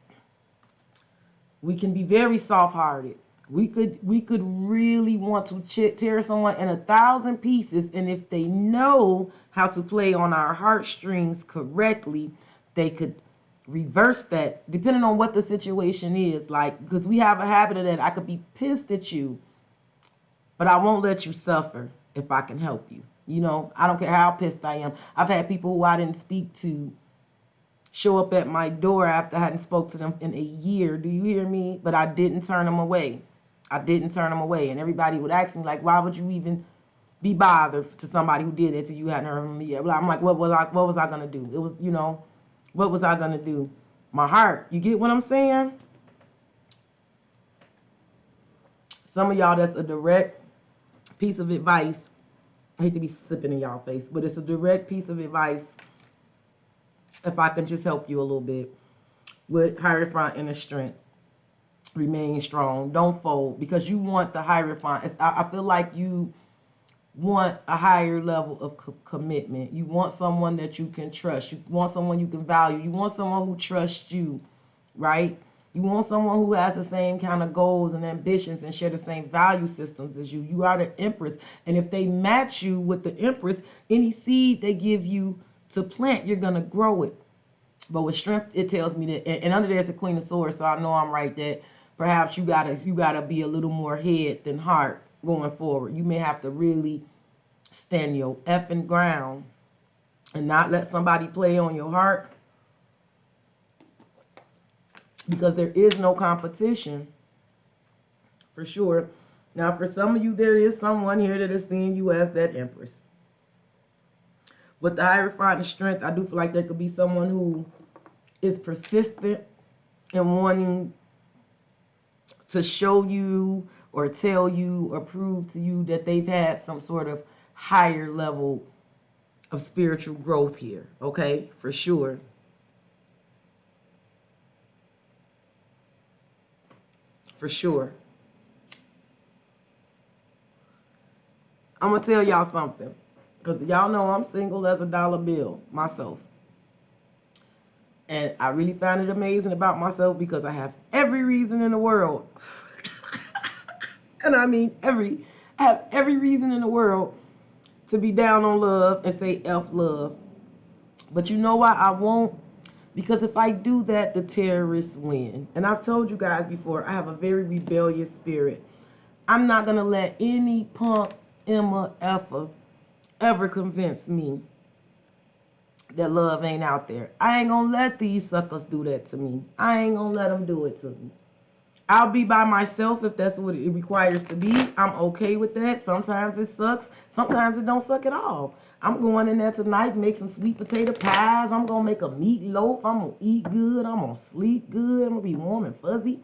Speaker 1: we can be very soft-hearted. We could really want to tear someone in 1,000 pieces, and if they know how to play on our heartstrings correctly, they could reverse that depending on what the situation is. Like, because we have a habit of that. I could be pissed at you, but I won't let you suffer if I can help you. You know, I don't care how pissed I am. I've had people who I didn't speak to show up at my door after I hadn't spoke to them in a year. Do you hear me? But I didn't turn them away. I didn't turn them away. And everybody would ask me, like, why would you even be bothered to somebody who did it to you hadn't heard from me yet? But I'm like, what was I going to do? It was, you know, what was I going to do? My heart. You get what I'm saying? Some of y'all, that's a direct piece of advice. I hate to be sipping in y'all face, but it's a direct piece of advice. If I can just help you a little bit with Hierophant inner strength. Remain strong. Don't fold, because you want the Hierophant. I feel like you want a higher level of commitment. You want someone that you can trust. You want someone you can value. You want someone who trusts you, right? You want someone who has the same kind of goals and ambitions and share the same value systems as you. You are the Empress. And if they match you with the Empress, any seed they give you to plant, you're going to grow it. But with strength, it tells me that, and under there's the Queen of Swords, so I know I'm right, that perhaps you gotta be a little more head than heart going forward. You may have to really stand your effing ground and not let somebody play on your heart, because there is no competition, for sure. Now, for some of you, there is someone here that is seeing you as that Empress. With the Hierophant and strength, I do feel like there could be someone who is persistent in wanting to show you or tell you or prove to you that they've had some sort of higher level of spiritual growth here, okay? For sure. For sure. I'm going to tell y'all something, because y'all know I'm single as a dollar bill myself. And I really find it amazing about myself, because I have every reason in the world, and I mean I have every reason in the world to be down on love and say F love. But you know why I won't? Because if I do that, the terrorists win. And I've told you guys before, I have a very rebellious spirit. I'm not going to let any punk, Emma, effer ever convince me that love ain't out there. I ain't going to let these suckers do that to me. I ain't going to let them do it to me. I'll be by myself if that's what it requires to be. I'm okay with that. Sometimes it sucks. Sometimes it don't suck at all. I'm going in there tonight, make some sweet potato pies. I'm going to make a meatloaf. I'm going to eat good. I'm going to sleep good. I'm going to be warm and fuzzy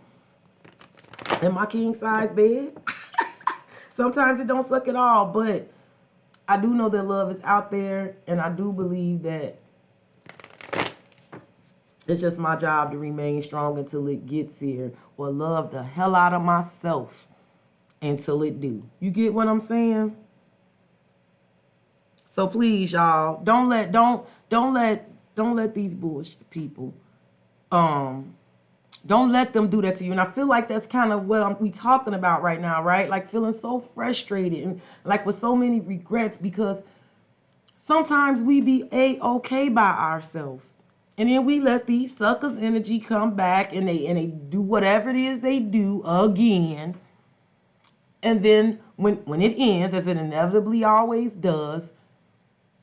Speaker 1: in my king size bed. Sometimes it don't suck at all, but I do know that love is out there, and I do believe that it's just my job to remain strong until it gets here, or love the hell out of myself until it do. You get what I'm saying? So please, y'all, don't let these bullshit people, don't let them do that to you. And I feel like that's kind of what we talking about right now, right? Like feeling so frustrated and like with so many regrets, because sometimes we be A-okay by ourselves. And then we let these suckers' energy come back, and they do whatever it is they do again. And then when it ends, as it inevitably always does,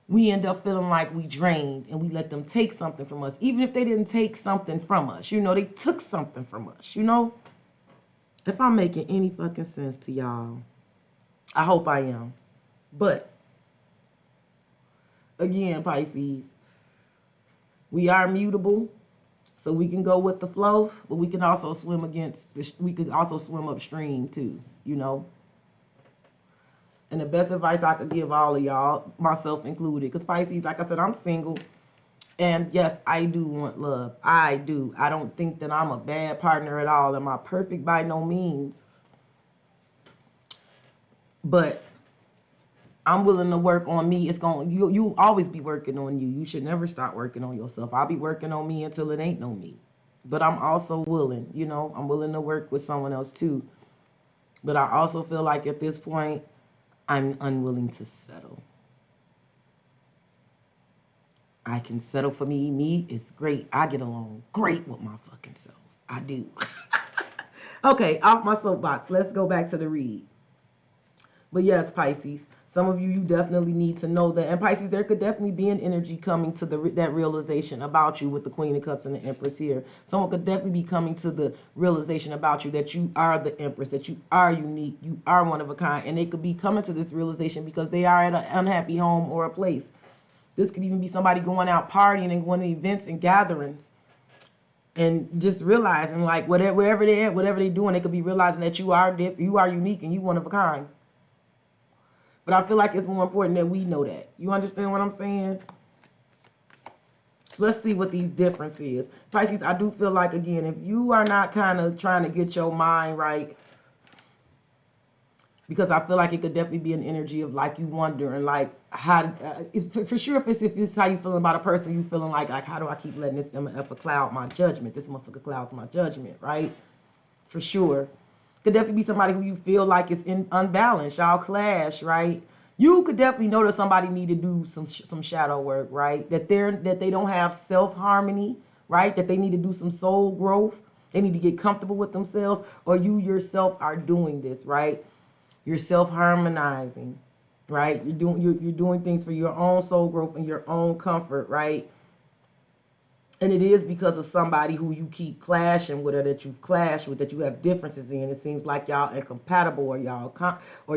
Speaker 1: we end up feeling like we drained, and we let them take something from us. Even if they didn't take something from us, you know, they took something from us, you know? If I'm making any fucking sense to y'all, I hope I am. But, again, Pisces, we are mutable, so we can go with the flow, but we can also swim we could also swim upstream too, you know? And the best advice I could give all of y'all, myself included, because Pisces, like I said, I'm single. And yes, I do want love. I do. I don't think that I'm a bad partner at all. Am I perfect? By no means. But I'm willing to work on me. It's going you always be working on you. You should never stop working on yourself. I'll be working on me until it ain't no me. But I'm also willing, you know, I'm willing to work with someone else too. But I also feel like at this point, I'm unwilling to settle. I can settle for me. Me is great. I get along great with my fucking self. I do. Okay, off my soapbox. Let's go back to the read. But yes, Pisces, some of you, you definitely need to know that. And Pisces, there could definitely be an energy coming to that realization about you with the Queen of Cups and the Empress here. Someone could definitely be coming to the realization about you that you are the Empress, that you are unique, you are one of a kind. And they could be coming to this realization because they are at an unhappy home or a place. This could even be somebody going out partying and going to events and gatherings. And just realizing, like, wherever they're at, whatever they're doing, they could be realizing that you are unique and you one of a kind. But I feel like it's more important that we know that. You understand what I'm saying? So let's see what these differences is. Pisces, I do feel like, again, if you are not kind of trying to get your mind right, because I feel like it could definitely be an energy of, like, you wondering, like, how, for sure, if it's how you feeling about a person, you feeling like, how do I keep letting this MF cloud my judgment? This motherfucker clouds my judgment, right? For sure. Could definitely be somebody who you feel like is unbalanced. Y'all clash, right? You could definitely know that somebody need to do some shadow work, right? That they don't have self-harmony, right? That they need to do some soul growth. They need to get comfortable with themselves, or you yourself are doing this, right? You're self-harmonizing, right? You're doing things for your own soul growth and your own comfort, right? And it is because of somebody who you keep clashing with, or that you've clashed with, that you have differences in. It seems like y'all incompatible, or y'all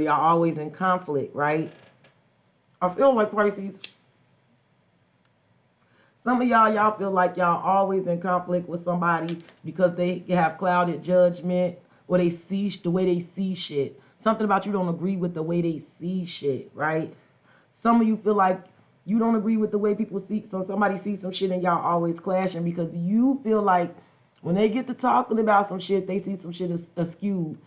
Speaker 1: always in conflict, right? I feel like, Pisces, some of y'all feel like y'all always in conflict with somebody because they have clouded judgment, or they see the way they see shit. Something about you don't agree with the way they see shit, right? Some of you feel like you don't agree with the way people see, so somebody sees some shit and y'all always clashing because you feel like when they get to talking about some shit, they see some shit askew.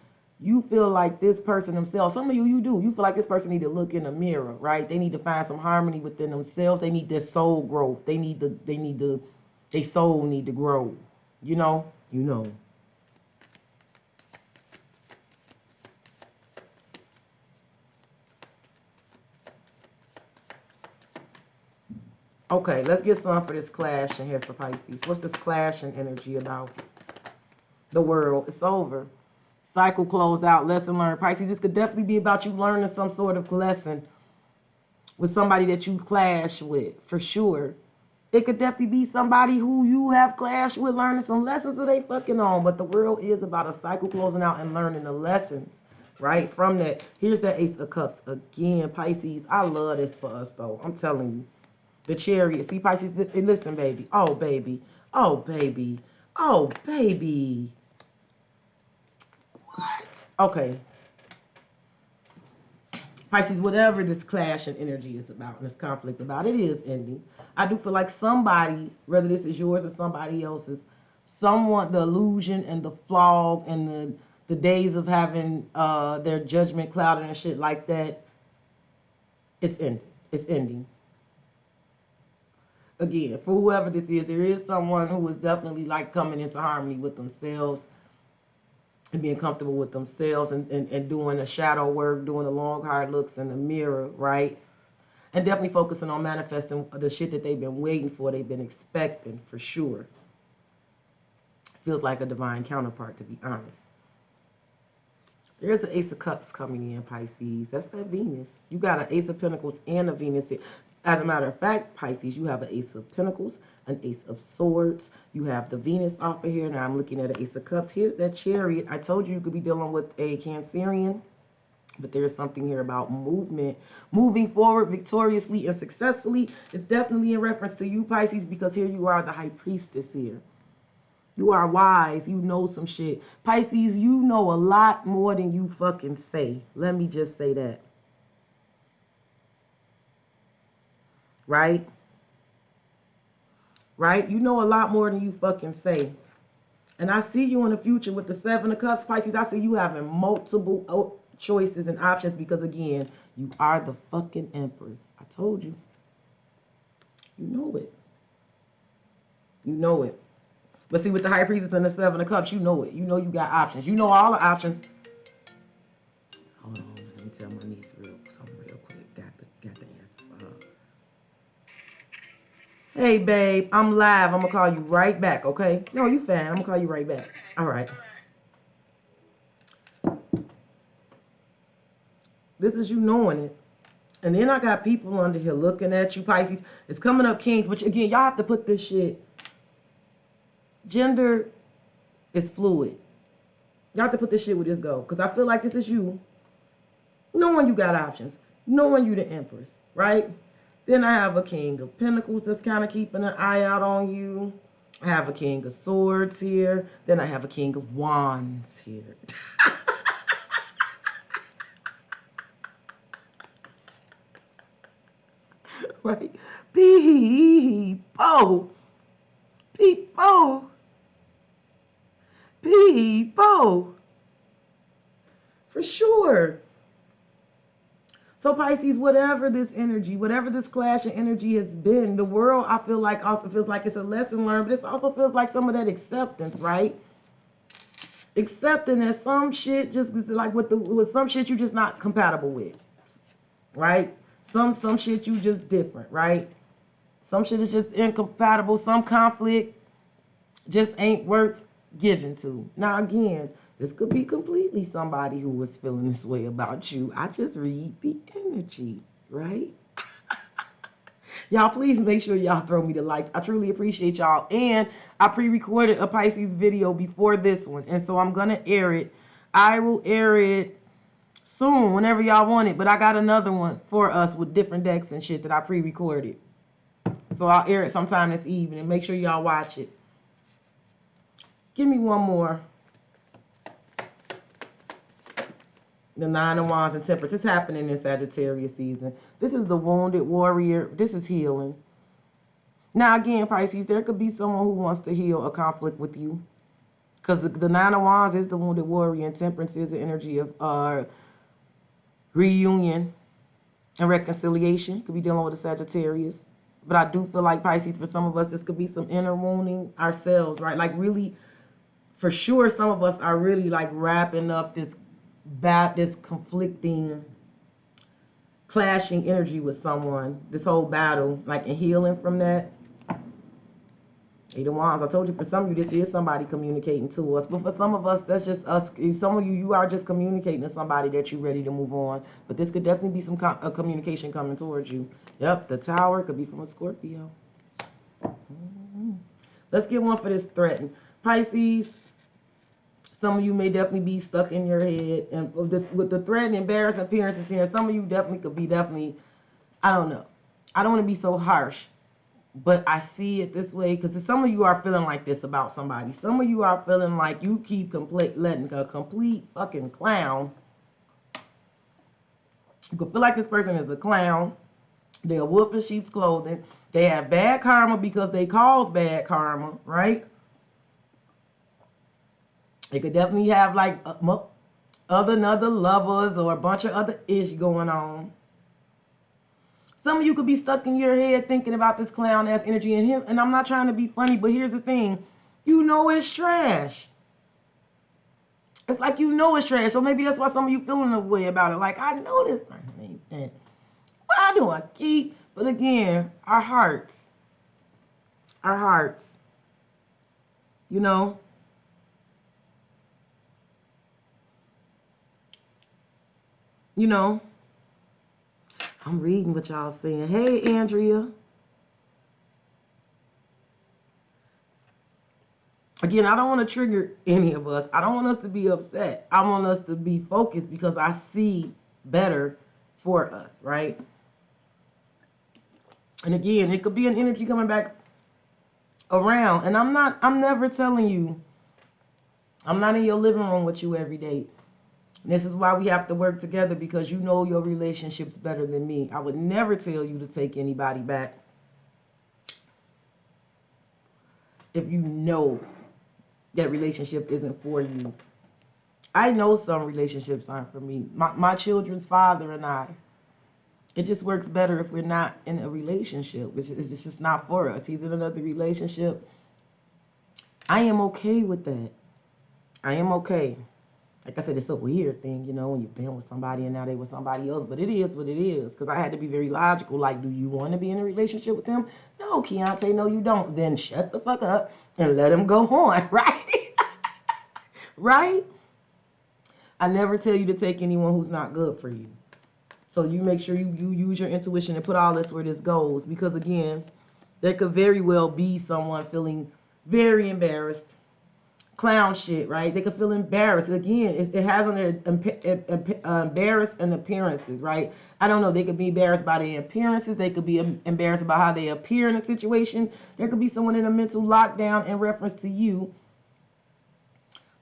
Speaker 1: You feel like this person themselves, some of you do. You feel like this person need to look in the mirror, right? They need to find some harmony within themselves. They need their soul growth. Their soul need to grow. You know? You know. Okay, let's get some for this clash in here for Pisces. What's this clashing energy about? The world. It's over. Cycle closed out. Lesson learned. Pisces, this could definitely be about you learning some sort of lesson with somebody that you clash with, for sure. It could definitely be somebody who you have clashed with, learning some lessons that they fucking on. But the world is about a cycle closing out and learning the lessons, right? From that. Here's that Ace of Cups again, Pisces. I love this for us, though. I'm telling you. The Chariot. See, Pisces, listen, baby. Oh, baby. Oh, baby. Oh, baby. What? Okay. Pisces, whatever this clash and energy is about and this conflict about, it is ending. I do feel like somebody, whether this is yours or somebody else's, the illusion and the flaw and the days of having their judgment clouded and shit like that, it's ending. It's ending. Again, for whoever this is, there is someone who is definitely like coming into harmony with themselves and being comfortable with themselves and doing the shadow work, doing the long, hard looks in the mirror, right? And definitely focusing on manifesting the shit that they've been waiting for, they've been expecting, for sure. Feels like a divine counterpart, to be honest. There's an Ace of Cups coming in, Pisces. That's that Venus. You got an Ace of Pentacles and a Venus here. As a matter of fact, Pisces, you have an Ace of Pentacles, an Ace of Swords. You have the Venus off of here. Now I'm looking at an Ace of Cups. Here's that Chariot. I told you could be dealing with a Cancerian. But there's something here about movement, moving forward victoriously and successfully. It's definitely in reference to you, Pisces, because here you are, the High Priestess here. You are wise. You know some shit. Pisces, you know a lot more than you fucking say. Let me just say that. Right? right? You know a lot more than you fucking say. And I see you in the future with the Seven of Cups, Pisces. I see you having multiple choices and options because, again, you are the fucking Empress. I told you. You know it. You know it. But see, with the High Priestess and the Seven of Cups, you know it. You know you got options. You know all the options. Hold on. Let me tell my niece something real quick. Got the answer for her. Hey, babe, I'm live. I'm going to call you right back, okay? No, you fine. I'm going to call you right back. All right. This is you knowing it. And then I got people under here looking at you, Pisces. It's coming up Kings, which, again, y'all have to put this shit. Gender is fluid. Y'all have to put this shit where this go. Because I feel like this is you knowing you got options. Knowing you the Empress, right? Then I have a King of Pentacles that's kind of keeping an eye out on you. I have a King of Swords here. Then I have a King of Wands here. Right? People. People. People. For sure. So Pisces, whatever this energy, whatever this clash of energy has been, the world, I feel like, also feels like it's a lesson learned, but it also feels like some of that acceptance, right? Accepting that some shit just like with some shit you just not compatible with, right? Some shit you just different, right? Some shit is just incompatible. Some conflict just ain't worth giving to. Now again, this could be completely somebody who was feeling this way about you. I just read the energy, right? Y'all, please make sure y'all throw me the likes. I truly appreciate y'all. And I pre-recorded a Pisces video before this one. And so I'm going to air it. I will air it soon, whenever y'all want it. But I got another one for us with different decks and shit that I pre-recorded. So I'll air it sometime this evening. Make sure y'all watch it. Give me one more. The Nine of Wands and Temperance. It's happening in Sagittarius season. This is the Wounded Warrior. This is healing. Now, again, Pisces, there could be someone who wants to heal a conflict with you. Because the Nine of Wands is the Wounded Warrior, and Temperance is the energy of reunion and reconciliation. Could be dealing with a Sagittarius. But I do feel like, Pisces, for some of us, this could be some inner wounding ourselves, right? Like, really, for sure, some of us are really, like, wrapping up this conflicting, clashing energy with someone, this whole battle, like, and healing from that. Eight of Wands. I told you, for some of you, this is somebody communicating to us. But for some of us, that's just us. Some of you, you are just communicating to somebody that you're ready to move on. But this could definitely be some communication coming towards you. Yep, the Tower could be from a Scorpio. Let's get one for this threaten. Pisces, some of you may definitely be stuck in your head. And with the threat and embarrassing appearances here, some of you definitely could be I don't know. I don't want to be so harsh. But I see it this way because some of you are feeling like this about somebody. Some of you are feeling like you keep letting a complete fucking clown. You can feel like this person is a clown. They're a wolf in sheep's clothing. They have bad karma because they cause bad karma, right? They could definitely have like other lovers or a bunch of other ish going on. Some of you could be stuck in your head thinking about this clown ass energy in him. And I'm not trying to be funny, but here's the thing. You know it's trash. It's like you know it's trash. So maybe that's why some of you feeling the way about it. Like, I know this person ain't. Why do I keep? But again, our hearts. You know. I'm reading what y'all saying. Hey, Andrea. Again, I don't want to trigger any of us. I don't want us to be upset. I want us to be focused because I see better for us, right? And again, it could be an energy coming back around. And I'm never telling you, I'm not in your living room with you every day. This is why we have to work together because you know your relationships better than me. I would never tell you to take anybody back. if you know that relationship isn't for you. I know some relationships aren't for me. My children's father and I, it just works better if we're not in a relationship. It's just not for us. He's in another relationship. I am okay with that. I am okay. Like I said, it's a weird thing, you know, when you've been with somebody and now they with somebody else. But it is what it is. Because I had to be very logical. Like, do you want to be in a relationship with them? No, Keontae, no, you don't. Then shut the fuck up and let him go on, right? Right? I never tell you to take anyone who's not good for you. So you make sure you use your intuition and put all this where this goes. Because, again, there could very well be someone feeling very embarrassed. Clown shit, right? They could feel embarrassed. Again, it has on their embarrassed and appearances, right? I don't know. They could be embarrassed by their appearances. They could be embarrassed about how they appear in a situation. There could be someone in a mental lockdown in reference to you.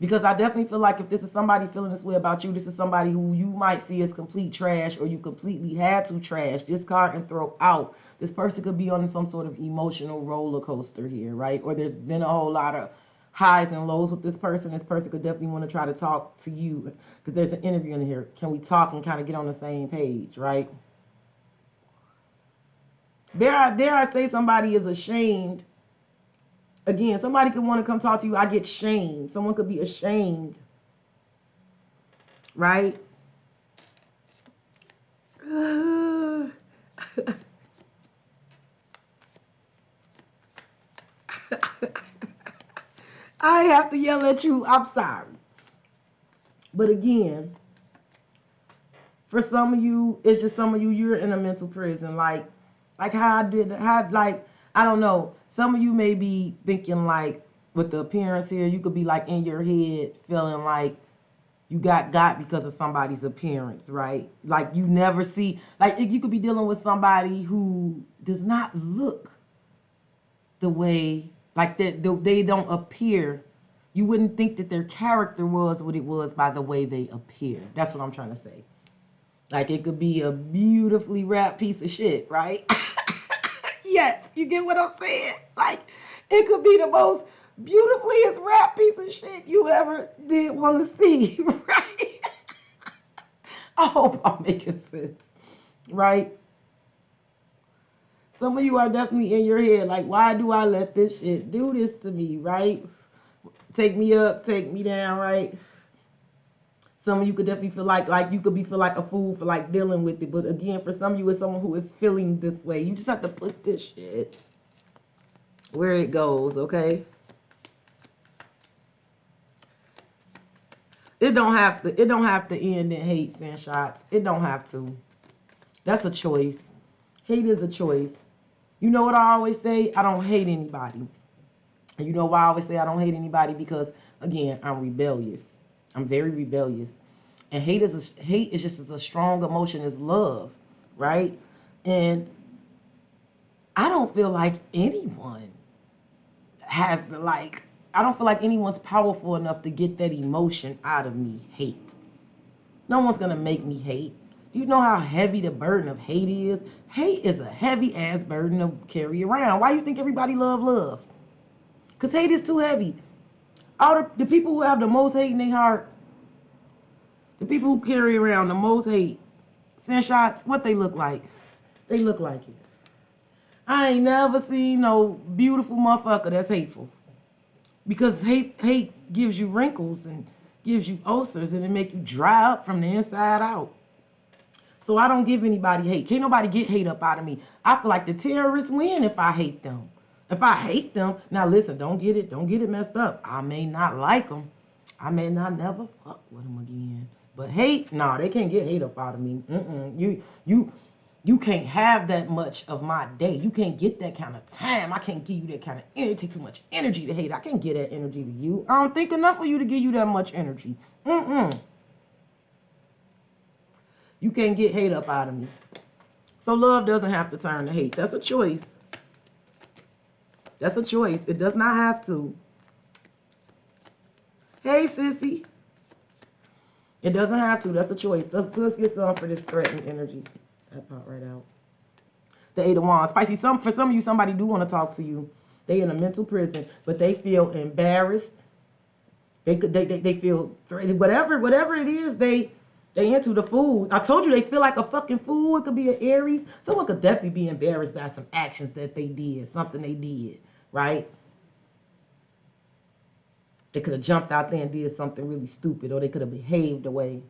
Speaker 1: Because I definitely feel like if this is somebody feeling this way about you, this is somebody who you might see as complete trash, or you completely had to trash, discard, and throw out. This person could be on some sort of emotional roller coaster here, right? Or there's been a whole lot of highs and lows with this person. This person could definitely want to try to talk to you because there's an interview in here. Can we talk and kind of get on the same page, right? Dare I say somebody is ashamed. Again, somebody could want to come talk to you. I get shamed. Someone could be ashamed, right? I have to yell at you. I'm sorry. But again, for some of you, it's just some of you, you're in a mental prison. Like how I don't know. Some of you may be thinking like, with the appearance here, you could be like in your head feeling like you got because of somebody's appearance, right? Like you never see, like you could be dealing with somebody who does not look the way, like they don't appear. You wouldn't think that their character was what it was by the way they appear. That's what I'm trying to say. Like it could be a beautifully wrapped piece of shit, right? Yes, you get what I'm saying? Like it could be the most beautifully wrapped piece of shit you ever did want to see, right? I hope I'm making sense, right? Some of you are definitely in your head, like, why do I let this shit do this to me, right? Take me up, take me down, right? Some of you could definitely feel like you could feel like a fool for like dealing with it. But again, for some of you, it's someone who is feeling this way. You just have to put this shit where it goes, okay? It don't have to end in hates and shots. It don't have to. That's a choice. Hate is a choice. You know what I always say? I don't hate anybody. And you know why I always say I don't hate anybody? Because again, I'm rebellious. I'm very rebellious. And hate is just as a strong emotion as love, right? And I don't feel like anyone has the like I don't feel like anyone's powerful enough to get that emotion out of me, hate. No one's gonna make me hate. You know how heavy the burden of hate is? Hate is a heavy ass burden to carry around. Why you think everybody love? Because hate is too heavy. All the people who have the most hate in their heart, the people who carry around the most hate, send shots, what they look like? They look like it. I ain't never seen no beautiful motherfucker that's hateful. Because hate gives you wrinkles and gives you ulcers and it make you dry up from the inside out. So I don't give anybody hate. Can't nobody get hate up out of me. I feel like the terrorists win if I hate them. If I hate them, now listen, don't get it messed up. I may not like them. I may not never fuck with them again. But hate, no, they can't get hate up out of me. You can't have that much of my day. You can't get that kind of time. I can't give you that kind of energy. It takes too much energy to hate. I can't give that energy to you. I don't think enough of you to give you that much energy. You can't get hate up out of me. So love doesn't have to turn to hate. That's a choice. That's a choice. It does not have to. Hey, sissy. It doesn't have to. That's a choice. Let's get some for this threatened energy. That popped right out. The Eight of Wands. Pisces, for some of you, somebody do want to talk to you. They in a mental prison, but they feel embarrassed. They feel threatened. Whatever it is, they into the fool. I told you they feel like a fucking fool. It could be an Aries. Someone could definitely be embarrassed by some actions that they did, something they did, right? They could have jumped out there and did something really stupid, or they could have behaved away.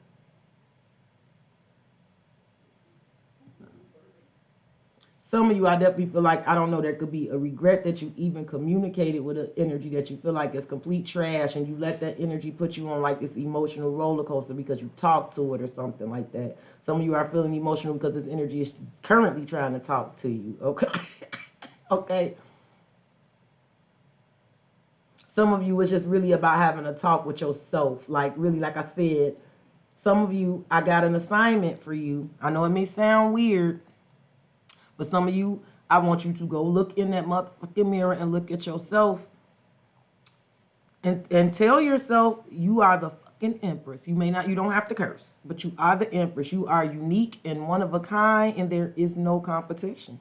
Speaker 1: Some of you, I definitely feel like, I don't know, there could be a regret that you even communicated with an energy that you feel like is complete trash, and you let that energy put you on like this emotional roller coaster because you talked to it or something like that. Some of you are feeling emotional because this energy is currently trying to talk to you, okay? Okay. Some of you, it's just really about having a talk with yourself. Like, really, like I said, some of you, I got an assignment for you. I know it may sound weird, but some of you, I want you to go look in that motherfucking mirror and look at yourself and tell yourself you are the fucking empress. You don't have to curse, but you are the empress. You are unique and one of a kind, and there is no competition.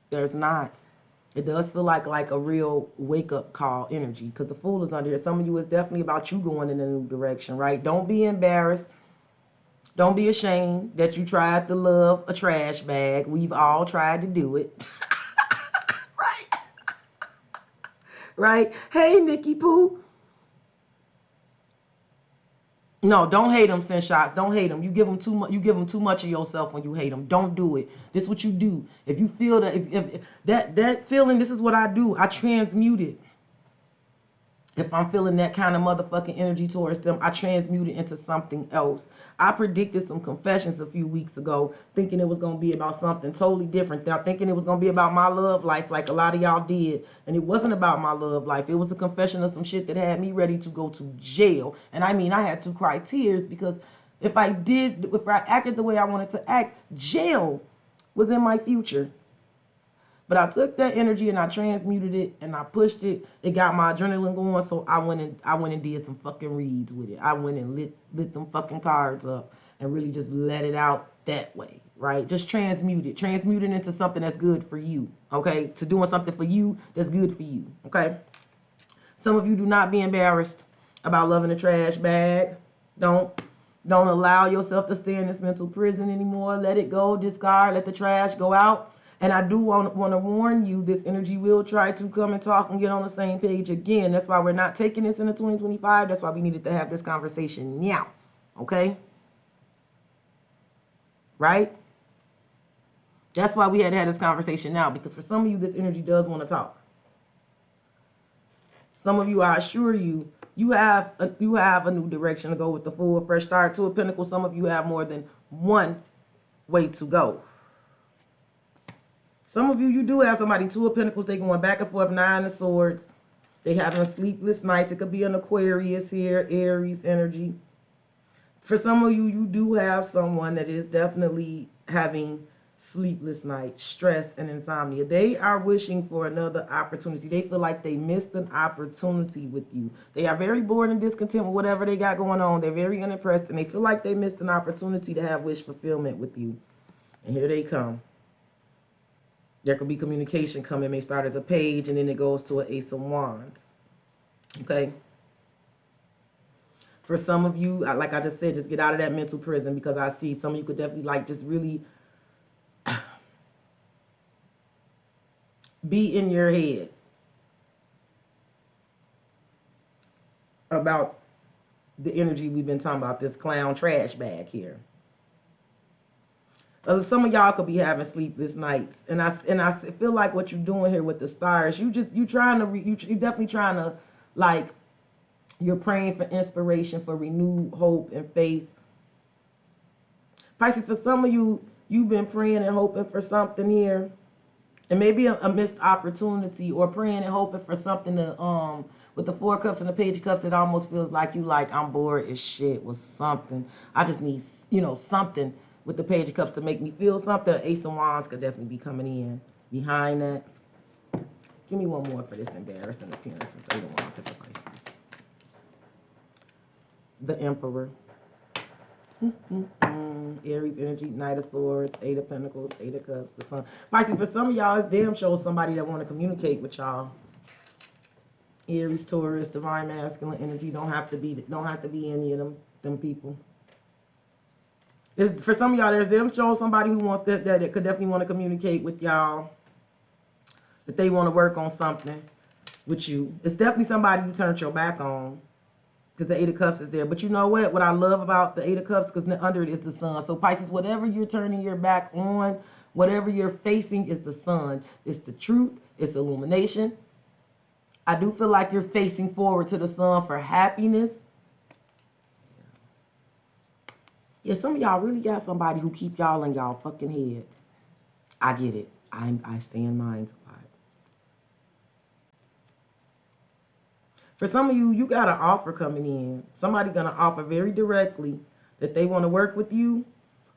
Speaker 1: There's not. It does feel like a real wake-up call energy, because the fool is under here. Some of you, is definitely about you going in a new direction, right? Don't be embarrassed. Don't be ashamed that you tried to love a trash bag. We've all tried to do it. Right? Right? Hey, Nikki Pooh. No, don't hate them, send shots. Don't hate them. You give them too much. You give them too much of yourself when you hate them. Don't do it. This is what you do. If you feel that, if that feeling, this is what I do. I transmute it. If I'm feeling that kind of motherfucking energy towards them, I transmute it into something else. I predicted some confessions a few weeks ago, thinking it was going to be about something totally different. Thinking it was going to be about my love life, like a lot of y'all did. And it wasn't about my love life. It was a confession of some shit that had me ready to go to jail. And I mean, I had to cry tears, because if I acted the way I wanted to act, jail was in my future. But I took that energy and I transmuted it and I pushed it. It got my adrenaline going, so I went and did some fucking reads with it. I went and lit them fucking cards up and really just let it out that way, right? Just transmute it into something that's good for you, okay? To doing something for you that's good for you, okay? Some of you, do not be embarrassed about loving a trash bag. Don't allow yourself to stay in this mental prison anymore. Let it go, discard, let the trash go out. And I do want to warn you, this energy will try to come and talk and get on the same page again. That's why we're not taking this into 2025. That's why we needed to have this conversation now. Okay? Right? That's why we had to have this conversation now, because for some of you, this energy does want to talk. Some of you, I assure you, you have a new direction to go with the full fresh start. Two of Pentacles. Some of you have more than one way to go. Some of you, you do have somebody, Two of Pentacles. They going back and forth, Nine of Swords. They having sleepless nights. It could be an Aquarius here, Aries energy. For some of you, you do have someone that is definitely having sleepless nights, stress, and insomnia. They are wishing for another opportunity. They feel like they missed an opportunity with you. They are very bored and discontent with whatever they got going on. They're very unimpressed, and they feel like they missed an opportunity to have wish fulfillment with you. And here they come. There could be communication coming. It may start as a page, and then it goes to an Ace of Wands. Okay? For some of you, like I just said, just get out of that mental prison, because I see some of you could definitely like just really be in your head about the energy we've been talking about, this clown trash bag here. Some of y'all could be having sleepless nights, and I feel like what you're doing here with the stars, you definitely trying to, like, you're praying for inspiration, for renewed hope and faith. Pisces, for some of you, you've been praying and hoping for something here, and maybe a missed opportunity, or praying and hoping for something to with the Four of Cups and the Page of Cups. It almost feels like you like, I'm bored as shit with something. I just need, something with the Page of Cups to make me feel something. Ace of Wands could definitely be coming in behind that. Give me one more for this embarrassing appearance of Eight of Wands at the Pisces. The Emperor. Aries energy, Knight of Swords, Eight of Pentacles, Eight of Cups, the Sun. Pisces, for some of y'all, it's damn sure somebody that want to communicate with y'all. Aries, Taurus, divine masculine energy. Don't have to be any of them people. For some of y'all, there's them showing somebody who wants that could definitely want to communicate with y'all, that they want to work on something with you. It's definitely somebody you turned your back on, because the Eight of Cups is there. But you know what? What I love about the Eight of Cups, because under it is the sun. So Pisces, whatever you're turning your back on, whatever you're facing is the sun. It's the truth. It's illumination. I do feel like you're facing forward to the sun for happiness. Yeah, some of y'all really got somebody who keep y'all in y'all fucking heads. I get it. I stay in minds a lot. For some of you, you got an offer coming in. Somebody gonna offer very directly that they want to work with you.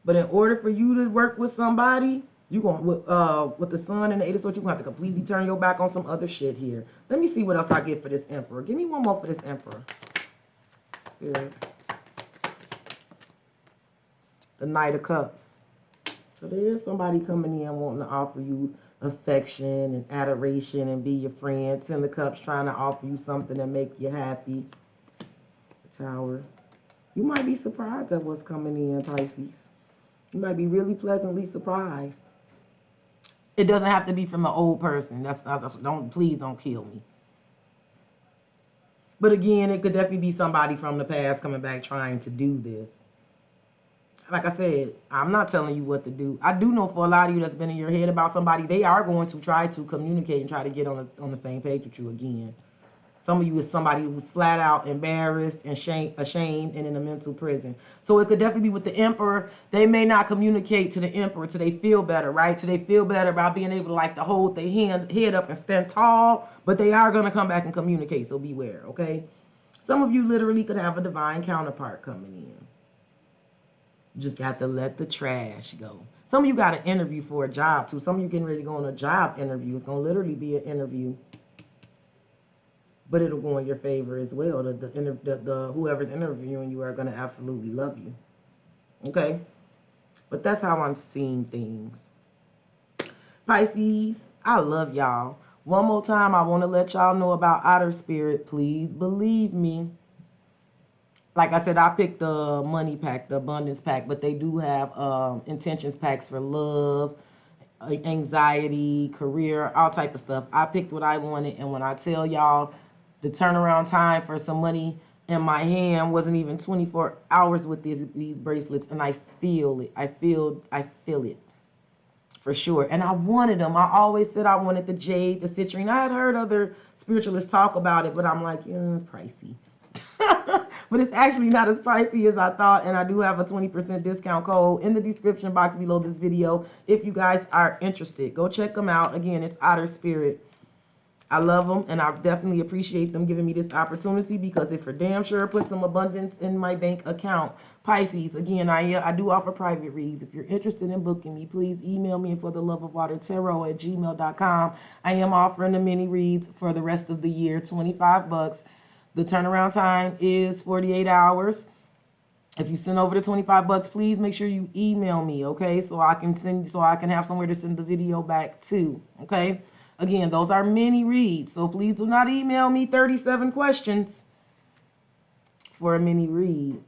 Speaker 1: But in order for you to work with somebody, you gonna with the sun and the Eight of Swords, you're gonna have to completely turn your back on some other shit here. Let me see what else I get for this Emperor. Give me one more for this Emperor. Spirit. The Knight of Cups. So there is somebody coming in wanting to offer you affection and adoration and be your friend. Ten of Cups trying to offer you something that make you happy. The Tower. You might be surprised at what's coming in, Pisces. You might be really pleasantly surprised. It doesn't have to be from an old person. Please don't kill me. But again, it could definitely be somebody from the past coming back trying to do this. Like I said, I'm not telling you what to do. I do know for a lot of you that's been in your head about somebody, they are going to try to communicate and try to get on the same page with you again. Some of you is somebody who's flat out embarrassed and ashamed and in a mental prison. So it could definitely be with the Emperor. They may not communicate to the Emperor till they feel better, right? Till they feel better about being able to like to hold their head up and stand tall. But they are going to come back and communicate, so beware, okay? Some of you literally could have a divine counterpart coming in. You just got to let the trash go. Some of you got an interview for a job, too. Some of you getting ready to go on a job interview. It's going to literally be an interview. But it'll go in your favor as well. The whoever's interviewing you are going to absolutely love you. Okay? But that's how I'm seeing things. Pisces, I love y'all. One more time, I want to let y'all know about Otter Spirit. Please believe me. Like I said, I picked the money pack, the abundance pack, but they do have intentions packs for love, anxiety, career, all type of stuff. I picked what I wanted, and when I tell y'all the turnaround time for some money in my hand wasn't even 24 hours with these bracelets, and I feel it. I feel it for sure. And I wanted them. I always said I wanted the jade, the citrine. I had heard other spiritualists talk about it, but I'm like, pricey. But it's actually not as pricey as I thought, and I do have a 20% discount code in the description box below this video if you guys are interested. Go check them out. Again, it's Otter Spirit. I love them, and I definitely appreciate them giving me this opportunity, because it for damn sure puts some abundance in my bank account. Pisces, again, I do offer private reads. If you're interested in booking me, please email me for the love of water tarot at gmail.com. I am offering the mini reads for the rest of the year, $25. The turnaround time is 48 hours. If you send over the $25, please make sure you email me, okay? So I can have somewhere to send the video back to, okay? Again, those are mini reads, so please do not email me 37 questions for a mini read.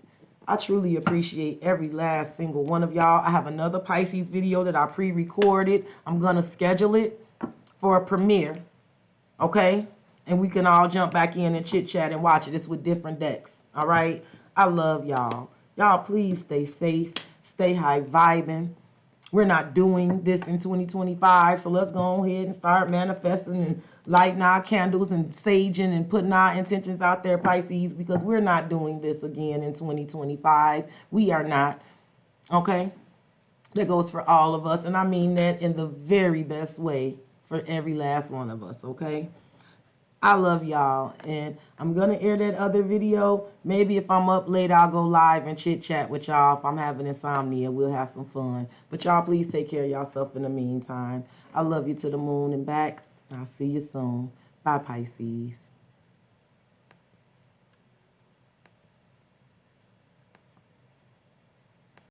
Speaker 1: I truly appreciate every last single one of y'all. I have another Pisces video that I pre-recorded. I'm gonna schedule it for a premiere, okay? And we can all jump back in and chit-chat and watch it. It's with different decks, all right? I love y'all. Y'all, please stay safe, stay high vibing. We're not doing this in 2025, so let's go ahead and start manifesting and lighting our candles and saging and putting our intentions out there, Pisces, because we're not doing this again in 2025. We are not, okay? That goes for all of us, and I mean that in the very best way for every last one of us, okay? I love y'all, and I'm going to air that other video. Maybe if I'm up late, I'll go live and chit-chat with y'all. If I'm having insomnia, we'll have some fun. But y'all, please take care of yourself in the meantime. I love you to the moon and back. I'll see you soon. Bye, Pisces.